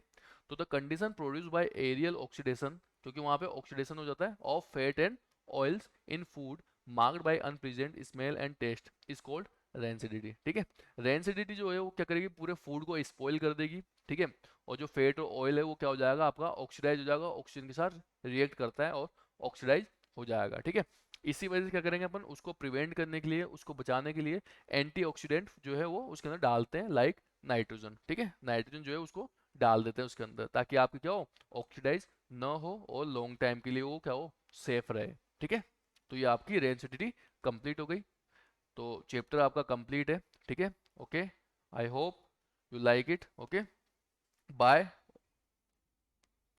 [SPEAKER 1] तो the condition produce by aerial oxidation, क्योंकि वहां पे ऑक्सीडेशन हो जाता है of fat and oils in food marked by unpleasant smell and taste is called rancidity, ठीक है। रेंसिडिटी जो है वो क्या करेगी, पूरे फूड को स्पॉइल कर देगी, ठीक है। और जो फैट और ऑयल है वो क्या हो जाएगा आपका, ऑक्सीडाइज हो जाएगा, ऑक्सीजन के साथ रिएक्ट करता है और ऑक्सीडाइज हो जाएगा, ठीक है। इसी वजह से क्या करेंगे अपन, उसको प्रिवेंट करने के लिए, उसको बचाने के लिए एंटीऑक्सीडेंट जो है वो उसके अंदर डालते हैं, लाइक नाइट्रोजन, ठीक है। नाइट्रोजन जो है उसको डाल देते हैं उसके अंदर ताकि आपकी क्या हो, ऑक्सीडाइज ना हो और लॉन्ग टाइम के लिए वो क्या हो, सेफ रहे, ठीक है। तो ये आपकी रेंसिडिटी कंप्लीट हो गई। तो चैप्टर आपका कंप्लीट है, ठीक है। Okay, I hope you like it. Okay, bye.